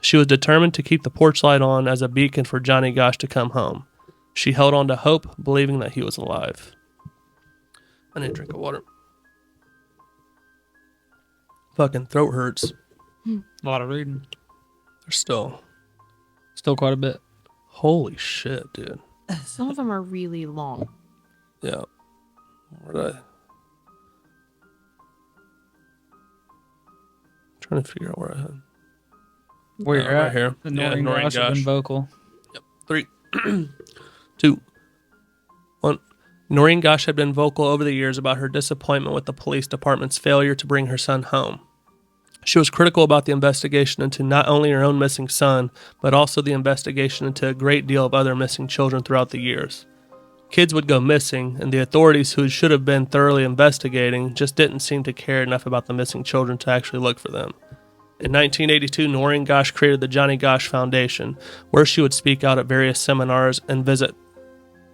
She was determined to keep the porch light on as a beacon for Johnny Gosch to come home. She held on to hope, believing that he was alive. I need a drink of water. Fucking throat hurts. A lot of reading. There's still quite a bit. Holy shit, dude. Some of them are really long. Yeah. Where did I... trying to figure out where I had. Where you're right at. here. The Yeah, Noreen Noreen Gosch has Gosch. been vocal. Yep. 3, 2, 1. Noreen Gosch had been vocal over the years about her disappointment with the police department's failure to bring her son home. She was critical about the investigation into not only her own missing son, but also the investigation into a great deal of other missing children throughout the years. Kids would go missing, and the authorities who should have been thoroughly investigating just didn't seem to care enough about the missing children to actually look for them. In 1982, Noreen Gosch created the Johnny Gosch Foundation, where she would speak out at various seminars and visit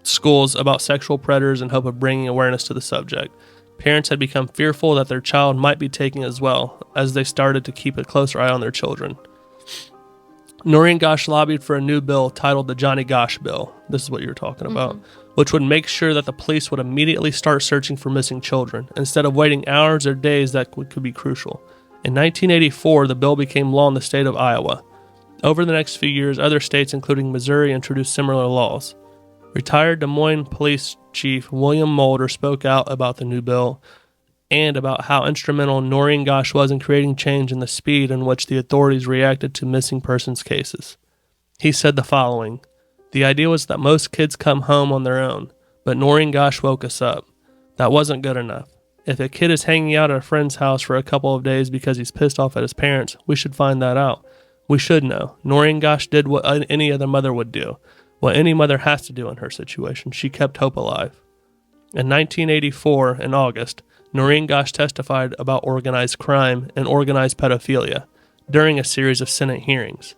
schools about sexual predators in hope of bringing awareness to the subject. Parents had become fearful that their child might be taken as well, as they started to keep a closer eye on their children. Noreen Gosch lobbied for a new bill titled the Johnny Gosch Bill. This is what you were talking about, which would make sure that the police would immediately start searching for missing children, instead of waiting hours or days that could be crucial. In 1984, the bill became law in the state of Iowa. Over the next few years, other states, including Missouri, introduced similar laws. Retired Des Moines Police Chief William Mulder spoke out about the new bill and about how instrumental Noreen Gosch was in creating change in the speed in which the authorities reacted to missing persons cases. He said the following: "The idea was that most kids come home on their own, but Noreen Gosch woke us up. That wasn't good enough. If a kid is hanging out at a friend's house for a couple of days because he's pissed off at his parents, we should find that out. We should know. Noreen Gosch did what any other mother would do, what any mother has to do in her situation. She kept hope alive." In 1984, in August, Noreen Gosch testified about organized crime and organized pedophilia during a series of Senate hearings.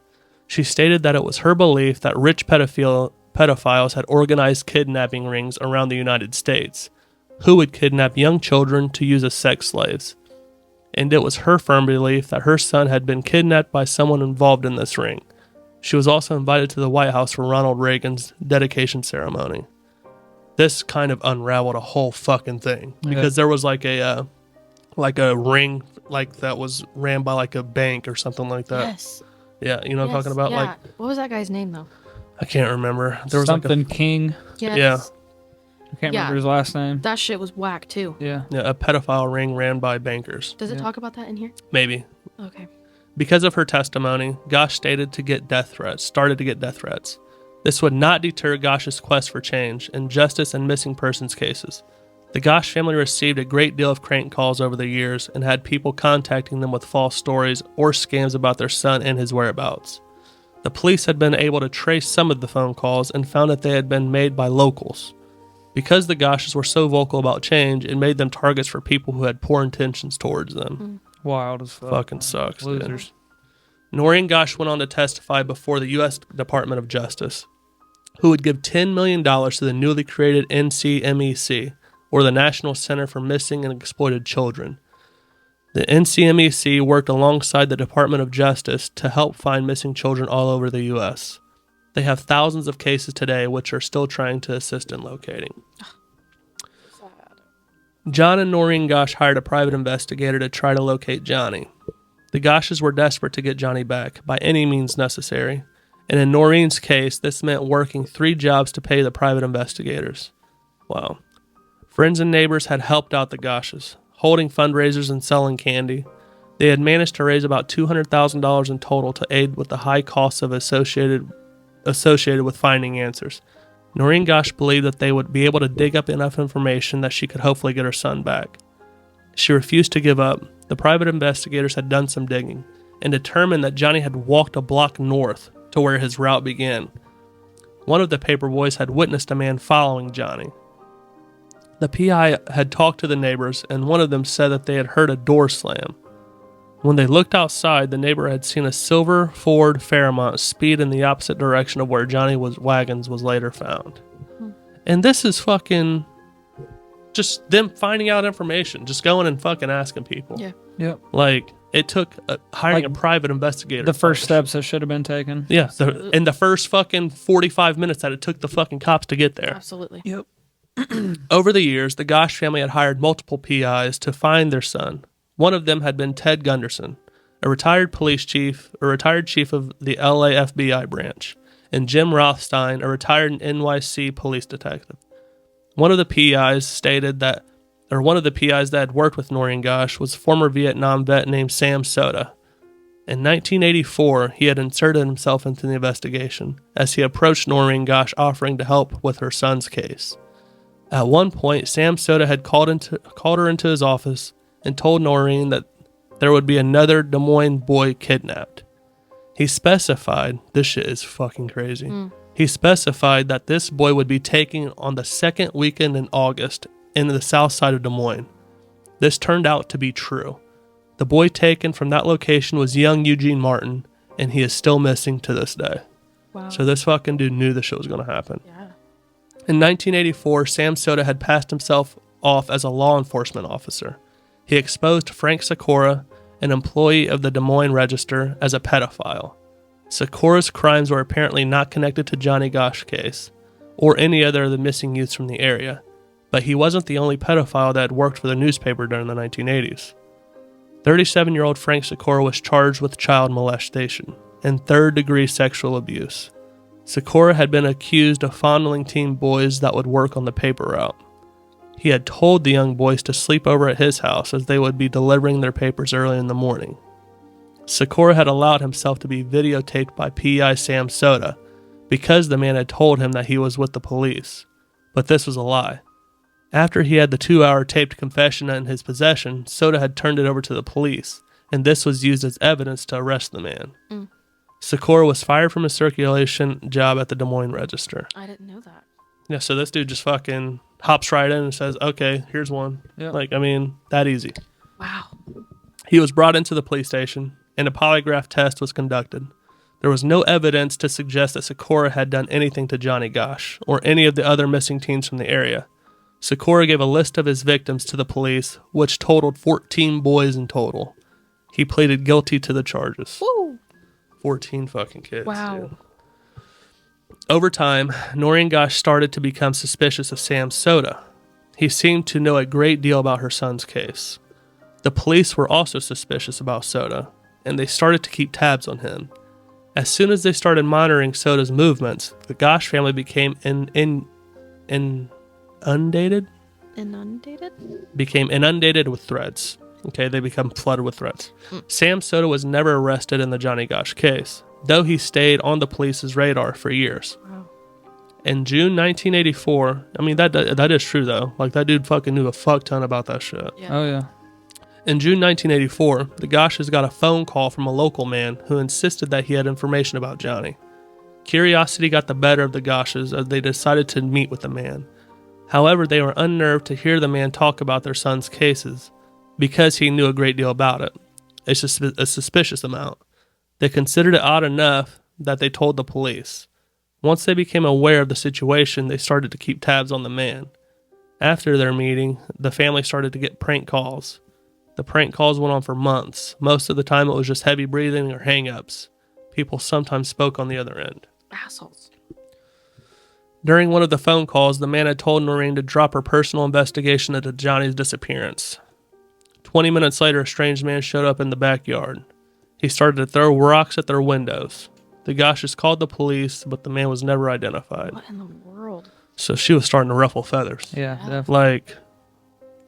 She stated that it was her belief that rich pedophiles had organized kidnapping rings around the United States, who would kidnap young children to use as sex slaves. and it was her firm belief that her son had been kidnapped by someone involved in this ring. She was also invited to the White House for Ronald Reagan's dedication ceremony. This kind of unraveled a whole fucking thing because there was like a ring like that was ran by like a bank or something like that. Yes. Yeah, you know what I'm talking about? Yeah. Like, what was that guy's name though? I can't remember. There was something like King. Yes. Yeah. I can't remember his last name. That shit was whack too. Yeah. a pedophile ring ran by bankers. Does it talk about that in here? Maybe. Okay. Because of her testimony, Gosch started to get death threats. This would not deter Gosch's quest for change in justice and missing persons cases. The Gosch family received a great deal of crank calls over the years and had people contacting them with false stories or scams about their son and his whereabouts. The police had been able to trace some of the phone calls and found that they had been made by locals. Because the Gosches were so vocal about change, it made them targets for people who had poor intentions towards them. Wild as fuck. Fucking sucks, dude. Losers. Noreen Gosch went on to testify before the U.S. Department of Justice, who would give $10 million to the newly created NCMEC, or the National Center for Missing and Exploited Children. The NCMEC worked alongside the Department of Justice to help find missing children all over the U.S. They have thousands of cases today which are still trying to assist in locating. John and Noreen Gosch hired a private investigator to try to locate Johnny. The Gosches were desperate to get Johnny back by any means necessary, and in Noreen's case, this meant working 3 jobs to pay the private investigators. Wow. Friends and neighbors had helped out the Gosches, holding fundraisers and selling candy. They had managed to raise about $200,000 in total to aid with the high costs of associated with finding answers. Noreen Gosch believed that they would be able to dig up enough information that she could hopefully get her son back. She refused to give up. The private investigators had done some digging and determined that Johnny had walked a block north to where his route began. One of the paper boys had witnessed a man following Johnny. The PI had talked to the neighbors, and one of them said that they had heard a door slam. When they looked outside, the neighbor had seen a silver Ford Fairmont speed in the opposite direction of where Johnny's wagons was later found. And this is fucking just them finding out information, just going and fucking asking people. Yeah. Yep. Like, it took hiring Like, a private investigator. The first steps that should have been taken. Yeah, in the first fucking 45 minutes that it took the fucking cops to get there. Absolutely. Yep. Over the years, the Gosch family had hired multiple PIs to find their son. One of them had been Ted Gunderson, a retired chief of the LA FBI branch, and Jim Rothstein, a retired NYC police detective. One of the PIs that had worked with Noreen Gosch was former Vietnam vet named Sam Soda. In 1984, he had inserted himself into the investigation as he approached Noreen Gosch offering to help with her son's case. At one point, Sam Soda had called her into his office and told Noreen that there would be another Des Moines boy kidnapped. He specified, this shit is fucking crazy. He specified that this boy would be taken on the second weekend in August in the south side of Des Moines. This turned out to be true. The boy taken from that location was young Eugene Martin, and he is still missing to this day. Wow. So this fucking dude knew this shit was going to happen. Yeah. In 1984, Sam Soda had passed himself off as a law enforcement officer. He exposed Frank Sikora, an employee of the Des Moines Register, as a pedophile. Sikora's crimes were apparently not connected to Johnny Gosch's case, or any other of the missing youths from the area, but he wasn't the only pedophile that had worked for the newspaper during the 1980s. 37-year-old Frank Sikora was charged with child molestation and third-degree sexual abuse. Sikora had been accused of fondling teen boys that would work on the paper route. He had told the young boys to sleep over at his house as they would be delivering their papers early in the morning. Sikora had allowed himself to be videotaped by PI Sam Soda because the man had told him that he was with the police, but this was a lie. After he had the 2-hour taped confession in his possession, Soda had turned it over to the police, and this was used as evidence to arrest the man. Sikora was fired from his circulation job at the Des Moines Register. I didn't know that. Yeah, so this dude just fucking hops right in and says, okay, here's one. Yeah. Like, I mean, that easy. Wow. He was brought into the police station, and a polygraph test was conducted. There was no evidence to suggest that Sikora had done anything to Johnny Gosch or any of the other missing teens from the area. Sikora gave a list of his victims to the police, which totaled 14 boys in total. He pleaded guilty to the charges. Woo! 14 fucking kids. Wow. Dude. Over time, Noreen Gosch started to become suspicious of Sam Soda. He seemed to know a great deal about her son's case. The police were also suspicious about Soda, and they started to keep tabs on him. As soon as they started monitoring Soda's movements, the Gosch family became inundated with threats. Okay, they become flooded with threats. Sam Soda was never arrested in the Johnny Gosch case, though he stayed on the police's radar for years. Wow. In June 1984, I mean, that is true, though. Like, that dude fucking knew a fuck ton about that shit. Yeah. Oh, yeah. In June 1984, the Gosches got a phone call from a local man who insisted that he had information about Johnny. Curiosity got the better of the Gosches as they decided to meet with the man. However, they were unnerved to hear the man talk about their son's cases because he knew a great deal about it, a suspicious amount. They considered it odd enough that they told the police. Once they became aware of the situation, they started to keep tabs on the man. After their meeting, the family started to get prank calls. The prank calls went on for months. Most of the time it was just heavy breathing or hang-ups. People sometimes spoke on the other end. Assholes. During one of the phone calls, the man had told Noreen to drop her personal investigation into Johnny's disappearance. 20 minutes later, a strange man showed up in the backyard. He started to throw rocks at their windows. The Gosches called the police, but the man was never identified. What in the world? So she was starting to ruffle feathers. Yeah, definitely. Like,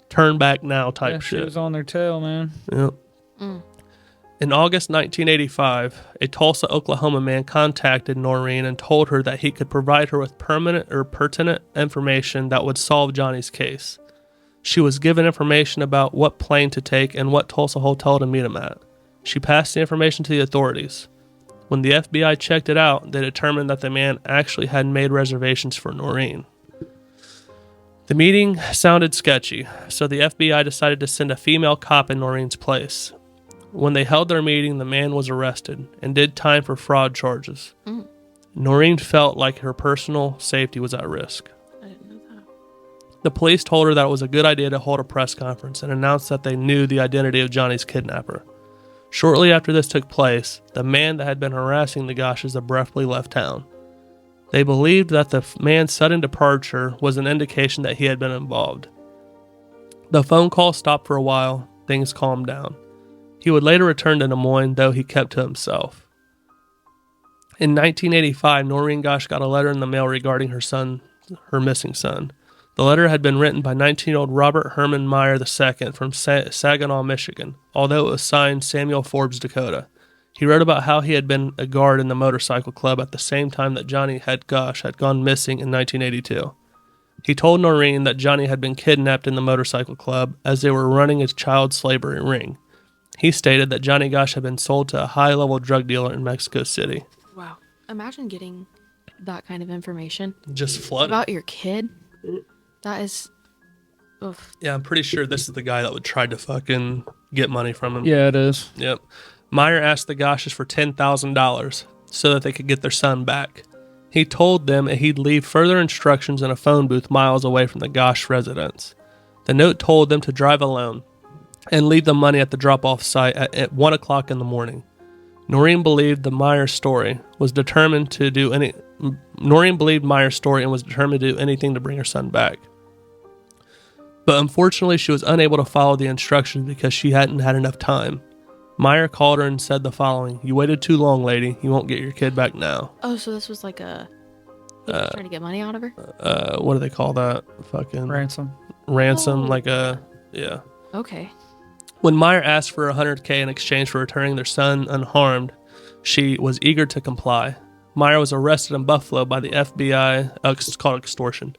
turn back now type Yeah, shit. she was on their tail, man. Yep. In August 1985, a Tulsa, Oklahoma man contacted Noreen and told her that he could provide her with pertinent information that would solve Johnny's case. She was given information about what plane to take and what Tulsa hotel to meet him at. She passed the information to the authorities. When the FBI checked it out, they determined that the man actually had made reservations for Noreen. The meeting sounded sketchy, so the FBI decided to send a female cop in Noreen's place. When they held their meeting, the man was arrested and did time for fraud charges. Noreen felt like her personal safety was at risk. I didn't know that. The police told her that it was a good idea to hold a press conference and announced that they knew the identity of Johnny's kidnapper. Shortly after this took place, the man that had been harassing the Gosches abruptly left town. They believed that the man's sudden departure was an indication that he had been involved. The phone call stopped for a while. Things calmed down. He would later return to Des Moines, though he kept to himself. In 1985, Noreen Gosch got a letter in the mail regarding her missing son. The letter had been written by 19-year-old Robert Herman Meyer II from Saginaw, Michigan, although it was signed Samuel Forbes, Dakota. He wrote about how he had been a guard in the motorcycle club at the same time that Johnny Gosch had gone missing in 1982. He told Noreen that Johnny had been kidnapped in the motorcycle club as they were running a child slavery ring. He stated that Johnny Gosch had been sold to a high-level drug dealer in Mexico City. Wow. Imagine getting that kind of information. Just flooded. About your kid. That is... Oof. Yeah, I'm pretty sure this is the guy that would try to fucking get money from him. Yeah, it is. Yep. Meyer asked the Gosches for $10,000 so that they could get their son back. He told them that he'd leave further instructions in a phone booth miles away from the Gosch residence. The note told them to drive alone and leave the money at the drop-off site at 1 o'clock in the morning. Noreen believed Meyer's story and was determined to do anything to bring her son back. But unfortunately, she was unable to follow the instructions because she hadn't had enough time. Meyer called her and said the following: "You waited too long, lady. You won't get your kid back now." Oh, so this was like a... He was trying to get money out of her? What do they call that? Fucking... Ransom. Ransom, yeah. Okay. When Meyer asked for $100K in exchange for returning their son unharmed, she was eager to comply. Meyer was arrested in Buffalo by the FBI. It's called extortion.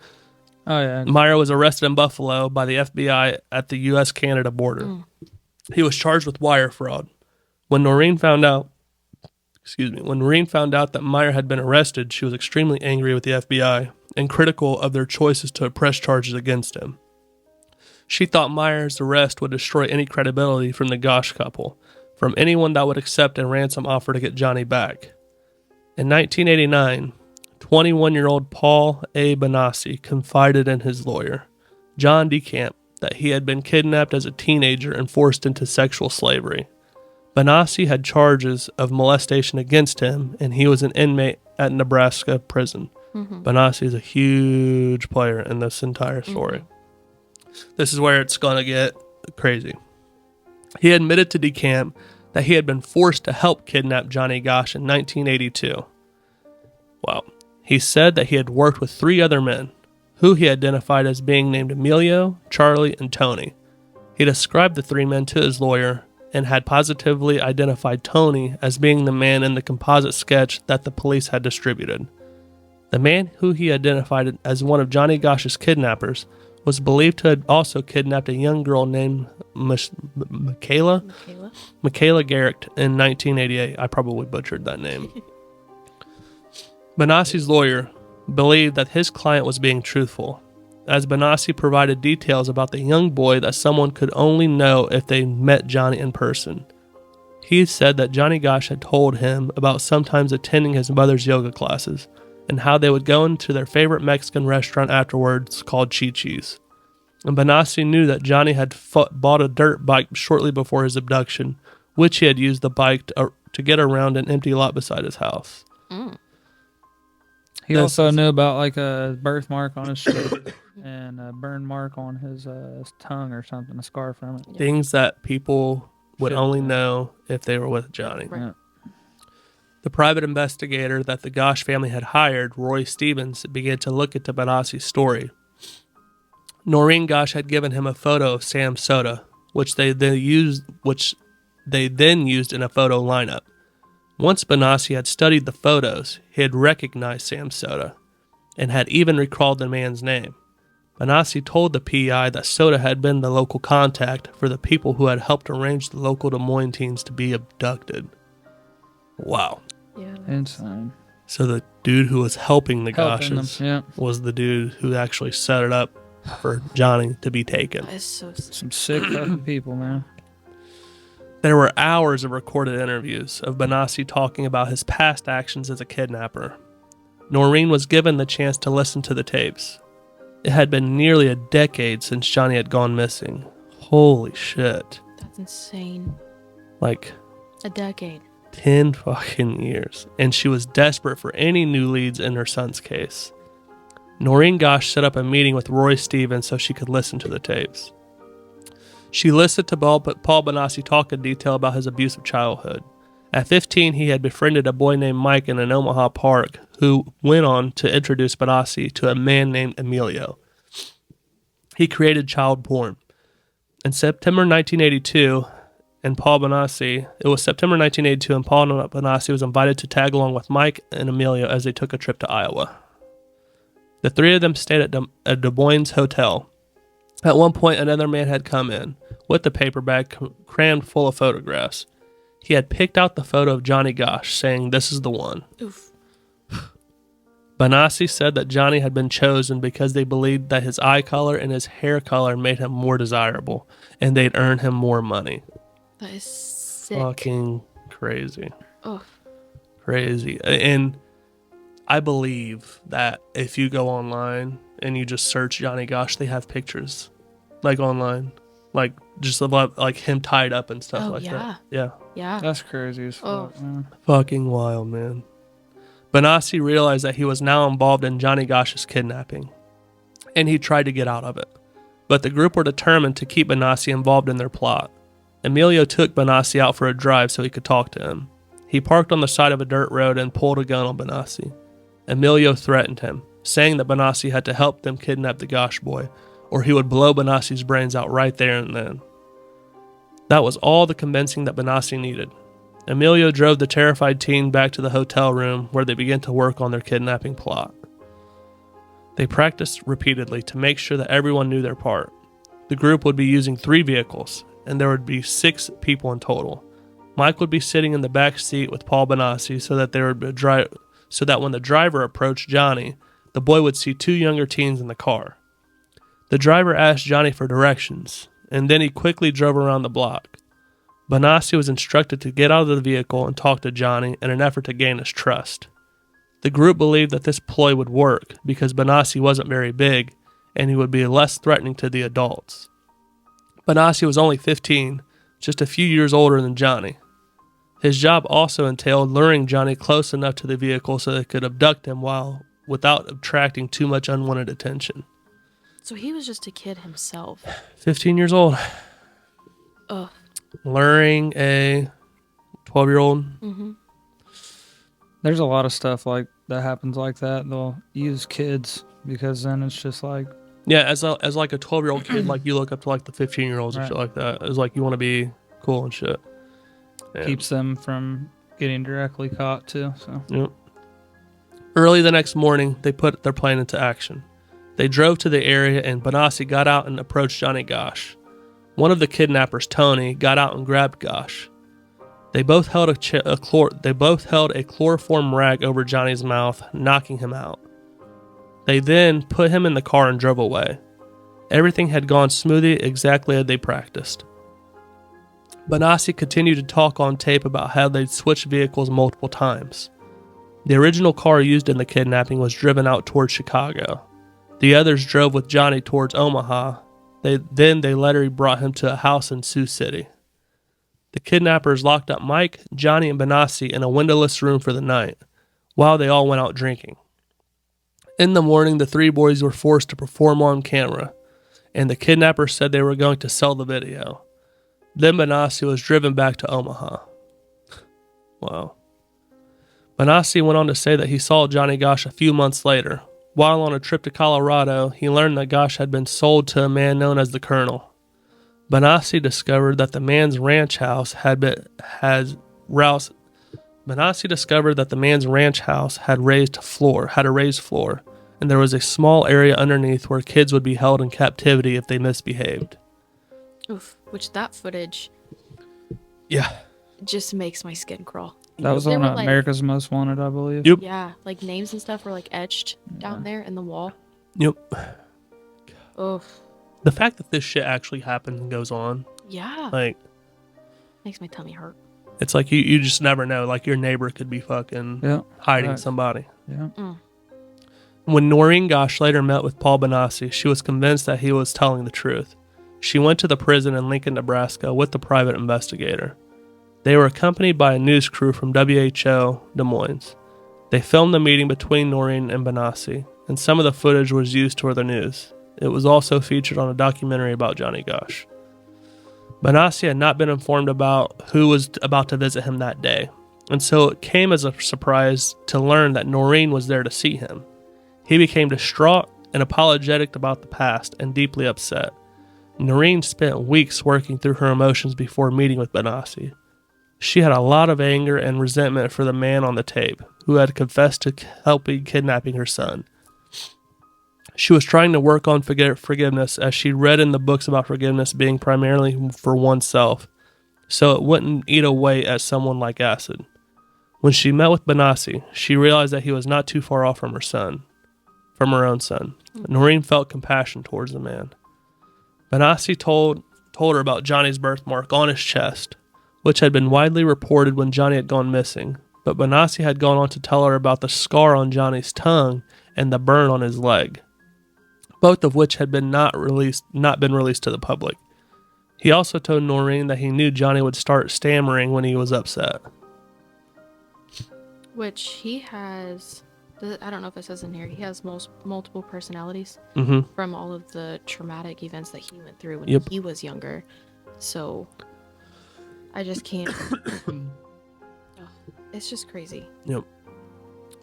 Oh, yeah. Meyer was arrested in Buffalo by the FBI at the U.S.-Canada border. He was charged with wire fraud. When Noreen found out that Meyer had been arrested, she was extremely angry with the FBI and critical of their choices to press charges against him. She thought Meyer's arrest would destroy any credibility from the Gosch couple, from anyone that would accept a ransom offer to get Johnny back. In 1989, 21-year-old Paul A. Benassi confided in his lawyer. John DeCamp, that he had been kidnapped as a teenager and forced into sexual slavery. Benassi had charges of molestation against him, and he was an inmate at Nebraska prison. Benassi is a huge player in this entire story. This is where it's going to get crazy. He admitted to DeCamp that he had been forced to help kidnap Johnny Gosch in 1982. Wow. He said that he had worked with 3 other men, who he identified as being named Emilio, Charlie, and Tony. He described the 3 men to his lawyer and had positively identified Tony as being the man in the composite sketch that the police had distributed. The man who he identified as one of Johnny Gosch's kidnappers was believed to have also kidnapped a young girl named Michaela Garrett in 1988. I probably butchered that name. Benassi's lawyer believed that his client was being truthful, as Benassi provided details about the young boy that someone could only know if they met Johnny in person. He said that Johnny Gosch had told him about sometimes attending his mother's yoga classes, and how they would go into their favorite Mexican restaurant afterwards called Chi-Chi's. And Benassi knew that Johnny had bought a dirt bike shortly before his abduction, which he had used the bike to get around an empty lot beside his house. He also knew about like a birthmark on his shirt and a burn mark on his tongue or something, a scar from it. Things that people would only know if they were with Johnny. Yeah. The private investigator that the Gosch family had hired, Roy Stevens, began to look into Benassi's story. Noreen Gosch had given him a photo of Sam Soda, which they then used in a photo lineup. Once Benassi had studied the photos, he had recognized Sam Soda and had even recalled the man's name. Benassi told the PI that Soda had been the local contact for the people who had helped arrange the local Des Moines teens to be abducted. Wow. Yeah. Insane. So the dude who was helping the Gosches them, yeah. was the dude who actually set it up for Johnny to be taken. That is so sick. Some sick fucking people, man. There were hours of recorded interviews of Benassi talking about his past actions as a kidnapper. Noreen was given the chance to listen to the tapes. It had been nearly a decade since Johnny had gone missing. Holy shit. That's insane. Like A decade. 10 fucking years. And she was desperate for any new leads in her son's case. Noreen Gosch set up a meeting with Roy Stevens so she could listen to the tapes. She listened to Paul Benassi talk in detail about his abusive childhood. At 15, he had befriended a boy named Mike in an Omaha park who went on to introduce Benassi to a man named Emilio. He created child porn. In September 1982, Paul Benassi was invited to tag along with Mike and Emilio as they took a trip to Iowa. The 3 of them stayed at a Des Moines hotel. At one point, another man had come in with the paper bag crammed full of photographs. He had picked out the photo of Johnny Gosch, saying, "This is the one." Oof. Benassi said that Johnny had been chosen because they believed that his eye color and his hair color made him more desirable, and they'd earn him more money. That is sick. Fucking crazy. Oh. Crazy. And I believe that if you go online and you just search Johnny Gosch, they have pictures, like online, like just about like him tied up and stuff like that. Yeah. Yeah. That's crazy as fuck, man. Fucking wild, man. Benassi realized that he was now involved in Johnny Gosch's kidnapping, and he tried to get out of it. But the group were determined to keep Benassi involved in their plot. Emilio took Benassi out for a drive so he could talk to him. He parked on the side of a dirt road and pulled a gun on Benassi. Emilio threatened him, saying that Benassi had to help them kidnap the Gosch boy, or he would blow Benassi's brains out right there and then. That was all the convincing that Benassi needed. Emilio drove the terrified teen back to the hotel room where they began to work on their kidnapping plot. They practiced repeatedly to make sure that everyone knew their part. The group would be using 3 vehicles, and there would be 6 people in total. Mike would be sitting in the back seat with Paul Benassi so that when the driver approached Johnny, the boy would see 2 younger teens in the car. The driver asked Johnny for directions, and then he quickly drove around the block. Benassi was instructed to get out of the vehicle and talk to Johnny in an effort to gain his trust. The group believed that this ploy would work because Benassi wasn't very big, and he would be less threatening to the adults. Benassi was only 15, just a few years older than Johnny. His job also entailed luring Johnny close enough to the vehicle so they could abduct him without attracting too much unwanted attention. So he was just a kid himself. 15 years old. Ugh. Luring a 12-year-old. Mm-hmm. There's a lot of stuff like that happens like that. They'll use kids because then it's just like... Yeah, as like a 12-year-old kid, like you look up to like the 15-year-olds and Right. shit like that. It's like you want to be cool and shit. Yeah. Keeps them from getting directly caught too. So Yep. Early the next morning, they put their plan into action. They drove to the area and Benassi got out and approached Johnny Gosch. One of the kidnappers, Tony, got out and grabbed Gosch. They both held a chloroform rag over Johnny's mouth, knocking him out. They then put him in the car and drove away. Everything had gone smoothly exactly as they practiced. Benassi continued to talk on tape about how they'd switched vehicles multiple times. The original car used in the kidnapping was driven out towards Chicago. The others drove with Johnny towards Omaha. They later brought him to a house in Sioux City. The kidnappers locked up Mike, Johnny, and Benassi in a windowless room for the night, while they all went out drinking. In the morning, the three boys were forced to perform on camera, and the kidnappers said they were going to sell the video. Then Benassi was driven back to Omaha. Wow. Benassi went on to say that he saw Johnny Gosch a few months later. While on a trip to Colorado, he learned that Gosch had been sold to a man known as the Colonel. Benassi discovered that the man's ranch house had a raised floor, and there was a small area underneath where kids would be held in captivity if they misbehaved. Oof. Which that footage Yeah. just makes my skin crawl. that was They on were, like- America's Most Wanted, I believe. Yep. Yeah, like names and stuff were like etched down there in the wall. Yep. Oof. The fact that this shit actually happens and goes on, Yeah. like, Makes my tummy hurt. it's like you just never know. Like, your neighbor could be fucking Yeah. hiding Right. somebody. Yeah. When Noreen Gosch later met with Paul Benassi, she was convinced that he was telling the truth. She went to the prison in Lincoln, Nebraska with the private investigator. They were accompanied by a news crew from WHO Des Moines. They filmed the meeting between Noreen and Benassi, and some of the footage was used for the news. It was also featured on a documentary about Johnny Gosch. Benassi had not been informed about who was about to visit him that day, and so it came as a surprise to learn that Noreen was there to see him. He became distraught and apologetic about the past and deeply upset. Noreen spent weeks working through her emotions before meeting with Benassi. She had a lot of anger and resentment for the man on the tape, who had confessed to helping kidnapping her son. She was trying to work on forgiveness, as she read in the books about forgiveness being primarily for oneself, so it wouldn't eat away at someone like acid. When she met with Benassi, she realized that he was not too far off from her own son. Noreen felt compassion towards the man. Benassi told her about Johnny's birthmark on his chest, which had been widely reported when Johnny had gone missing, but Benassi had gone on to tell her about the scar on Johnny's tongue and the burn on his leg, both of which had not been released to the public. He also told Noreen that he knew Johnny would start stammering when he was upset. Which he has, I don't know if it says in here, he has multiple personalities from all of the traumatic events that he went through when he was younger. So I just can't. It's just crazy. Yep.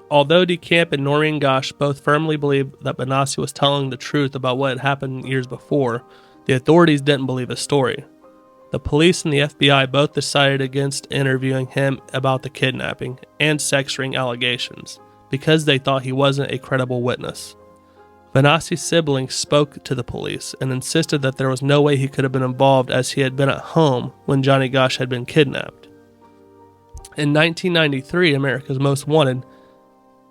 Although DeCamp and Noreen Gosch both firmly believed that Benassi was telling the truth about what had happened years before, the authorities didn't believe his story. The police and the FBI both decided against interviewing him about the kidnapping and sex ring allegations because they thought he wasn't a credible witness. Benassi's siblings spoke to the police and insisted that there was no way he could have been involved, as he had been at home when Johnny Gosch had been kidnapped. In 1993, America's Most Wanted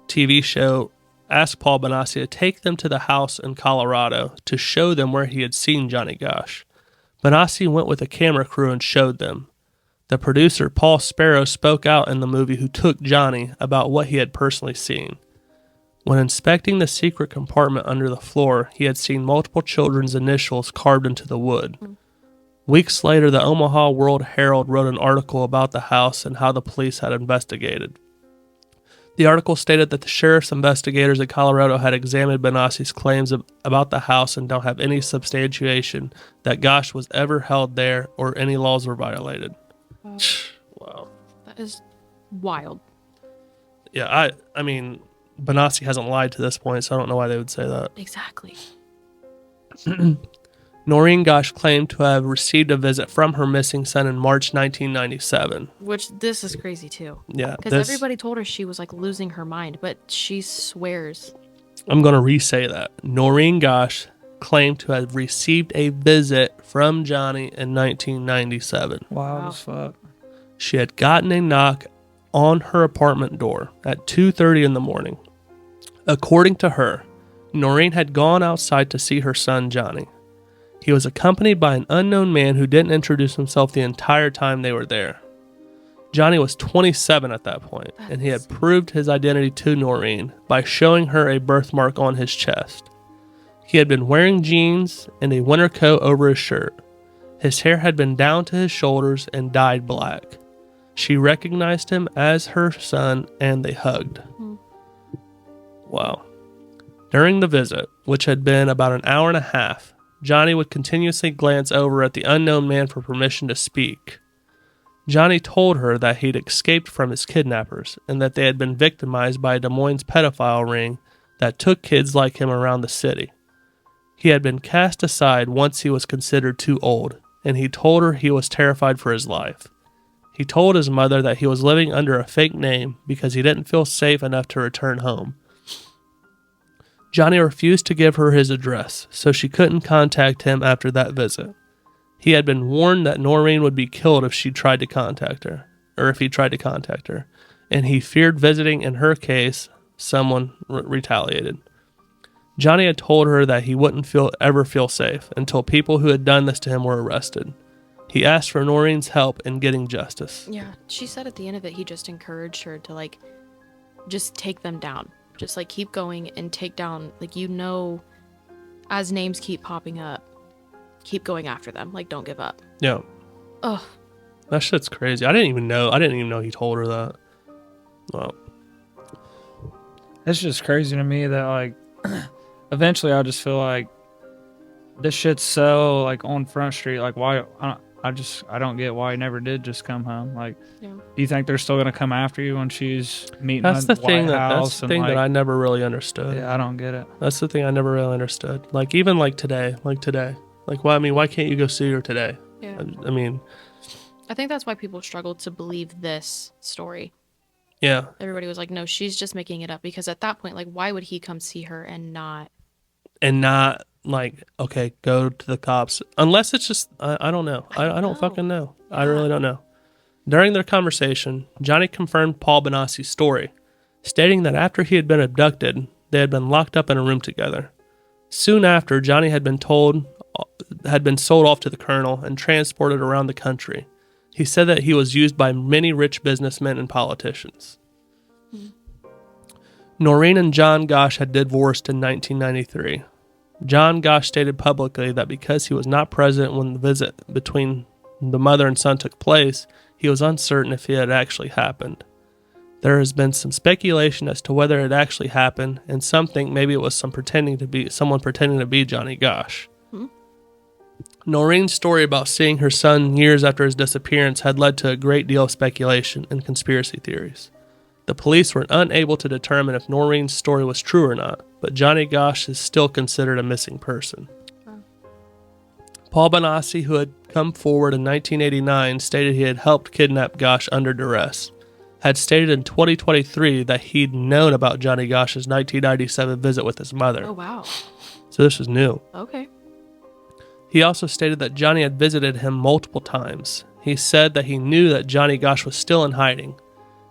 TV show asked Paul Benassi to take them to the house in Colorado to show them where he had seen Johnny Gosch. Benassi went with a camera crew and showed them. The producer, Paul Sparrow, spoke out in the movie Who Took Johnny about what he had personally seen. When inspecting the secret compartment under the floor, he had seen multiple children's initials carved into the wood. Weeks later, the Omaha World Herald wrote an article about the house and how the police had investigated. The article stated that the sheriff's investigators in Colorado had examined Bonassi's claims about the house and don't have any substantiation that Gosch was ever held there or any laws were violated. Wow. That is wild. Yeah, I mean, Bonassi hasn't lied to this point, so I don't know why they would say that. Exactly. Noreen Gosch claimed to have received a visit from her missing son in March 1997. Which, this is crazy too. Yeah. Because everybody told her she was like losing her mind, but she swears. I'm going to re-say that. Noreen Gosch claimed to have received a visit from Johnny in 1997. Wild as fuck. She had gotten a knock on her apartment door at 2:30 in the morning. According to her, Noreen had gone outside to see her son Johnny. He was accompanied by an unknown man who didn't introduce himself the entire time they were there. Johnny was 27 at that point, and he had proved his identity to Noreen by showing her a birthmark on his chest. He had been wearing jeans and a winter coat over his shirt. His hair had been down to his shoulders and dyed black. She recognized him as her son, and they hugged. Wow. During the visit, which had been about an hour and a half, Johnny would continuously glance over at the unknown man for permission to speak. Johnny told her that he'd escaped from his kidnappers and that they had been victimized by a Des Moines pedophile ring that took kids like him around the city. He had been cast aside once he was considered too old, and he told her he was terrified for his life. He told his mother that he was living under a fake name because he didn't feel safe enough to return home. Johnny refused to give her his address, so she couldn't contact him after that visit. He had been warned that Noreen would be killed if he tried to contact her, and he feared visiting in her case someone retaliated. Johnny had told her that he wouldn't ever feel safe until people who had done this to him were arrested. He asked for Noreen's help in getting justice. Yeah, she said at the end of it, he just encouraged her to, like, just take them down. Just, like, keep going and take down, like, as names keep popping up, keep going after them. Like, don't give up. Yeah. Ugh. That shit's crazy. I didn't even know he told her that. Well. It's just crazy to me that, like, eventually I just feel like this shit's so, like, on Front Street. Like, why... I don't get why he never did just come home. Like, do you think they're still gonna come after you when she's meeting at the White House? That's the thing that I never really understood. Yeah, I don't get it. That's the thing I never really understood. Like, even today. Like, why can't you go see her today? Yeah. I mean, I think that's why people struggled to believe this story. Yeah. Everybody was like, no, she's just making it up, because at that point, like, why would he come see her and not like, okay, go to the cops, unless it's just I don't know. I don't fucking know. Yeah. I really don't know. During their conversation, Johnny confirmed Paul Bonassi's story, stating that after he had been abducted, they had been locked up in a room together. Soon after, Johnny had been sold off to the colonel and transported around the country. He said that he was used by many rich businessmen and politicians. Noreen and John Gosch had divorced in 1993. John Gosch stated publicly that because he was not present when the visit between the mother and son took place, he was uncertain if it had actually happened. There has been some speculation as to whether it actually happened, and some think maybe it was someone pretending to be Johnny Gosch. Noreen's story about seeing her son years after his disappearance had led to a great deal of speculation and conspiracy theories. The police were unable to determine if Noreen's story was true or not, but Johnny Gosch is still considered a missing person. Wow. Paul Bonassi, who had come forward in 1989, stated he had helped kidnap Gosch under duress, had stated in 2023 that he'd known about Johnny Gosch's 1997 visit with his mother. Oh, wow. So this was new. Okay. He also stated that Johnny had visited him multiple times. He said that he knew that Johnny Gosch was still in hiding.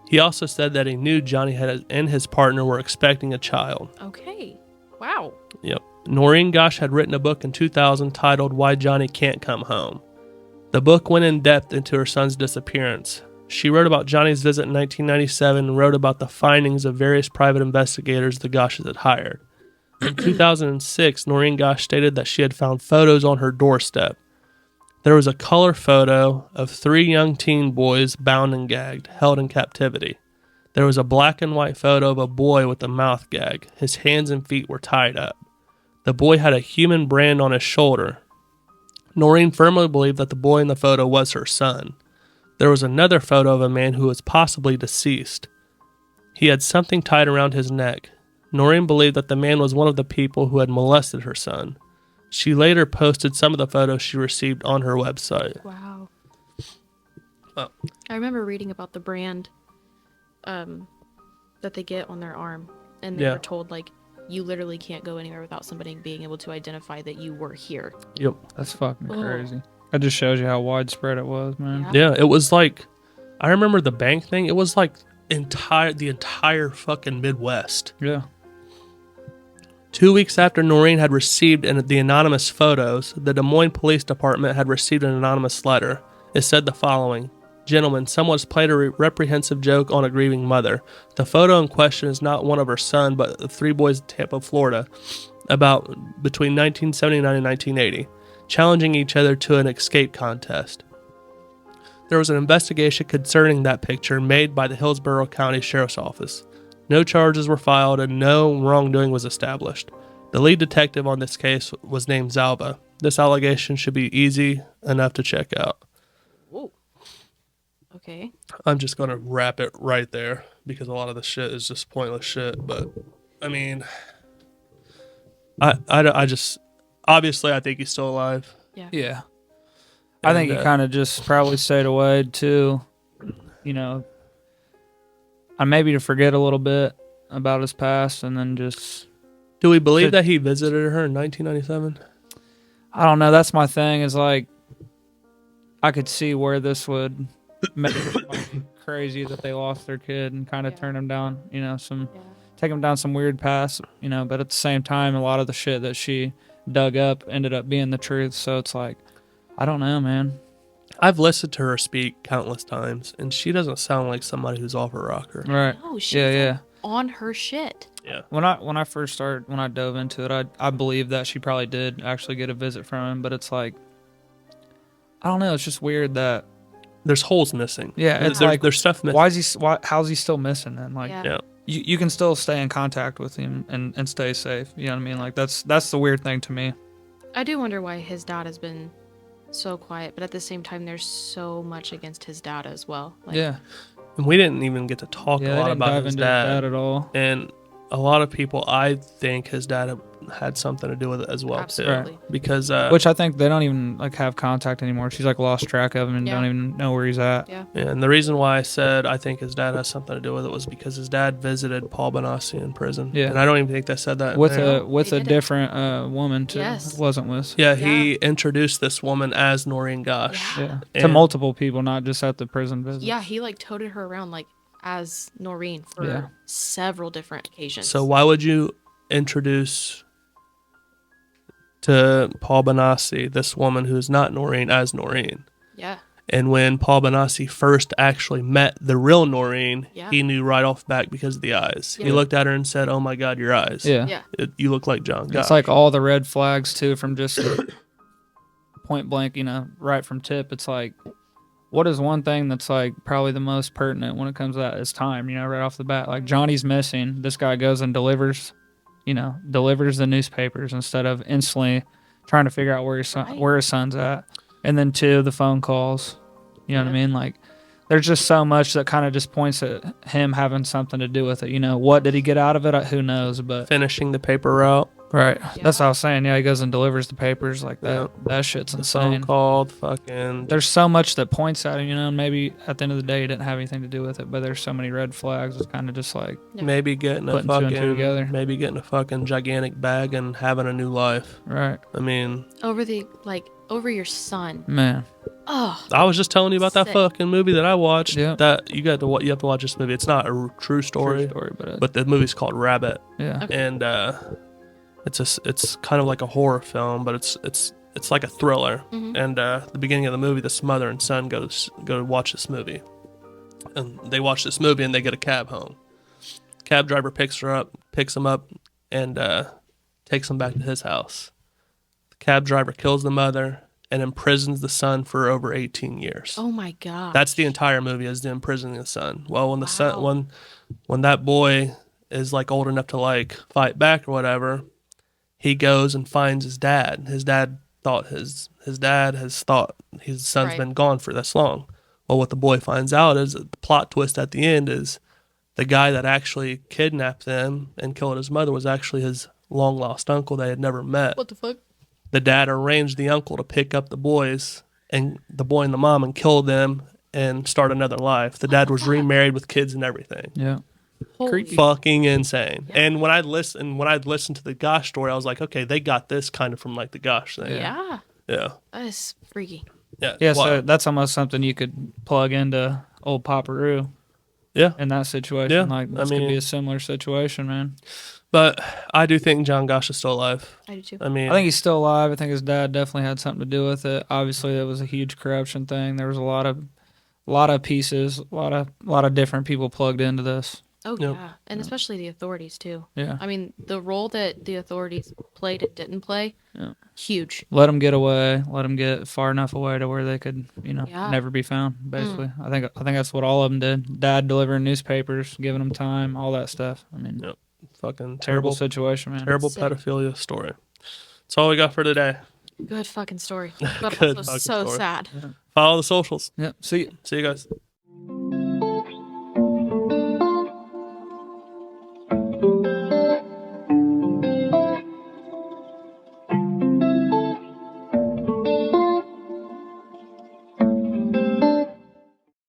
He also said that he knew Johnny and his partner were expecting a child. Okay. Wow. Yep. Noreen Gosch had written a book in 2000 titled Why Johnny Can't Come Home. The book went in depth into her son's disappearance. She wrote about Johnny's visit in 1997 and wrote about the findings of various private investigators the Gosches had hired. In 2006, Noreen Gosch stated that she had found photos on her doorstep. There was a color photo of 3 young teen boys bound and gagged, held in captivity. There was a black and white photo of a boy with a mouth gag. His hands and feet were tied up. The boy had a human brand on his shoulder. Noreen firmly believed that the boy in the photo was her son. There was another photo of a man who was possibly deceased. He had something tied around his neck. Noreen believed that the man was one of the people who had molested her son. She later posted some of the photos she received on her website. Wow. Oh. I remember reading about the brand that they get on their arm, and they were told, like, you literally can't go anywhere without somebody being able to identify that you were here. Yep. That's fucking crazy. That just shows you how widespread it was, man. Yeah, it was like, I remember the bank thing. It was like the entire fucking Midwest. Yeah. 2 weeks after Noreen had received the anonymous photos, the Des Moines Police Department had received an anonymous letter. It said the following: "Gentlemen, someone's played a reprehensive joke on a grieving mother. The photo in question is not one of her son, but the 3 boys in Tampa, Florida, about between 1979 and 1980, challenging each other to an escape contest. There was an investigation concerning that picture made by the Hillsborough County Sheriff's Office. No charges were filed and no wrongdoing was established. The lead detective on this case was named Zalba. This allegation should be easy enough to check out." Whoa. Okay. I'm just going to wrap it right there because a lot of the shit is just pointless shit. But, I mean, I just, obviously, I think he's still alive. Yeah. I think he kind of just probably stayed away too, you know, maybe to forget a little bit about his past and then just... Do we believe that he visited her in 1997? I don't know. That's my thing, is like, I could see where this would make it crazy that they lost their kid and kind of turn him down, you know, take him down some weird paths, you know, but at the same time, a lot of the shit that she dug up ended up being the truth. So it's like, I don't know, man. I've listened to her speak countless times, and she doesn't sound like somebody who's off her rocker. Right. No, she's on her shit. Yeah. When I first started, when I dove into it, I believed that she probably did actually get a visit from him, but it's like, I don't know. It's just weird that there's holes missing. Yeah, it's like there's stuff missing. How's he still missing? And like, you can still stay in contact with him and stay safe. You know what I mean? Like that's the weird thing to me. I do wonder why his dad has been so quiet, but at the same time, there's so much against his dad as well. Like, yeah. And we didn't even get to talk a lot about his dad at all. And a lot of people, I think his dad had something to do with it as well. Absolutely. Too. Because which I think they don't even like have contact anymore. She's like lost track of him and don't even know where he's at. Yeah. And the reason why I said I think his dad has something to do with it was because his dad visited Paul Benassi in prison. Yeah. And I don't even think they said that with a different woman too. Yes. Wasn't with. Yeah, he introduced this woman as Noreen Gosch. Yeah. To multiple people, not just at the prison visit. Yeah, he like toted her around like as Noreen for several different occasions. So why would you introduce to Paul Benassi this woman who's not Noreen as Noreen? Yeah. And when Paul Benassi first actually met the real Noreen, he knew right off the back because of the eyes. Yeah. He looked at her and said, "Oh my God, your eyes. Yeah. You look like John Gosch." It's like all the red flags too from just point blank, you know, right from tip. It's like, what is one thing that's like probably the most pertinent when it comes to that is time, you know, right off the bat. Like Johnny's missing. This guy goes and delivers the newspapers instead of instantly trying to figure out where his son's at. And then 2, the phone calls. You know what I mean? Like there's just so much that kind of just points at him having something to do with it. You know, what did he get out of it? Who knows? But finishing the paper route. Right. Yeah. That's what I was saying. Yeah, he goes and delivers the papers like that. Yeah. That shit's insane. Phone called, fucking. There's so much that points at him, you know, and maybe at the end of the day he didn't have anything to do with it, but there's so many red flags. It's kind of just like maybe getting a fucking gigantic bag and having a new life. Right. I mean, over your son. Man. Oh. I was just telling you about that fucking movie that I watched. Yeah. That you have to watch this movie. It's not a true story, but the movie's called Rabbit. Yeah. Okay. And it's kind of like a horror film, but it's like a thriller. Mm-hmm. And the beginning of the movie, this mother and son go to watch this movie, And they watch this movie and they get a cab home. Cab driver picks him up, and takes him back to his house. The cab driver kills the mother and imprisons the son for over 18 years. Oh my god. That's the entire movie, is the imprisoning the son. Well, when the son, when that boy is like old enough to like fight back or whatever, he goes and finds his dad. His dad thought his dad has thought his son's been gone for this long. Well, what the boy finds out is that the plot twist at the end is the guy that actually kidnapped them and killed his mother was actually his long lost uncle they had never met. What the fuck? The dad arranged the uncle to pick up the boys and the boy and the mom and kill them and start another life. The dad was remarried with kids and everything. Yeah. Creepy. Fucking insane. Yeah. And when I'd listen to the Gosh story, I was like, okay, they got this kind of from like the Gosh thing. Yeah. Yeah. That is freaky. Yeah. Yeah, Wow. so that's almost something you could plug into old Paparoo. Yeah. In that situation. Yeah. Like, this could be a similar situation, man. But I do think John Gosch is still alive. I do too. I mean, I think he's still alive. I think his dad definitely had something to do with it. Obviously, it was a huge corruption thing. There was a lot of pieces, a lot of different people plugged into this. Oh Yep. yeah, and especially the authorities too. Yeah. I mean, the role that the authorities played and didn't play, huge. Let them get away. Let them get far enough away to where they could, Yeah. never be found. Basically, I think that's what all of them did. Dad delivering newspapers, giving them time, all that stuff. I mean, Yep. Fucking terrible situation, man. Terrible Sick. pedophilia story. That's all we got for today. Good fucking story, but Good also fucking so story. sad. Follow the socials. Yep. See you. See you guys.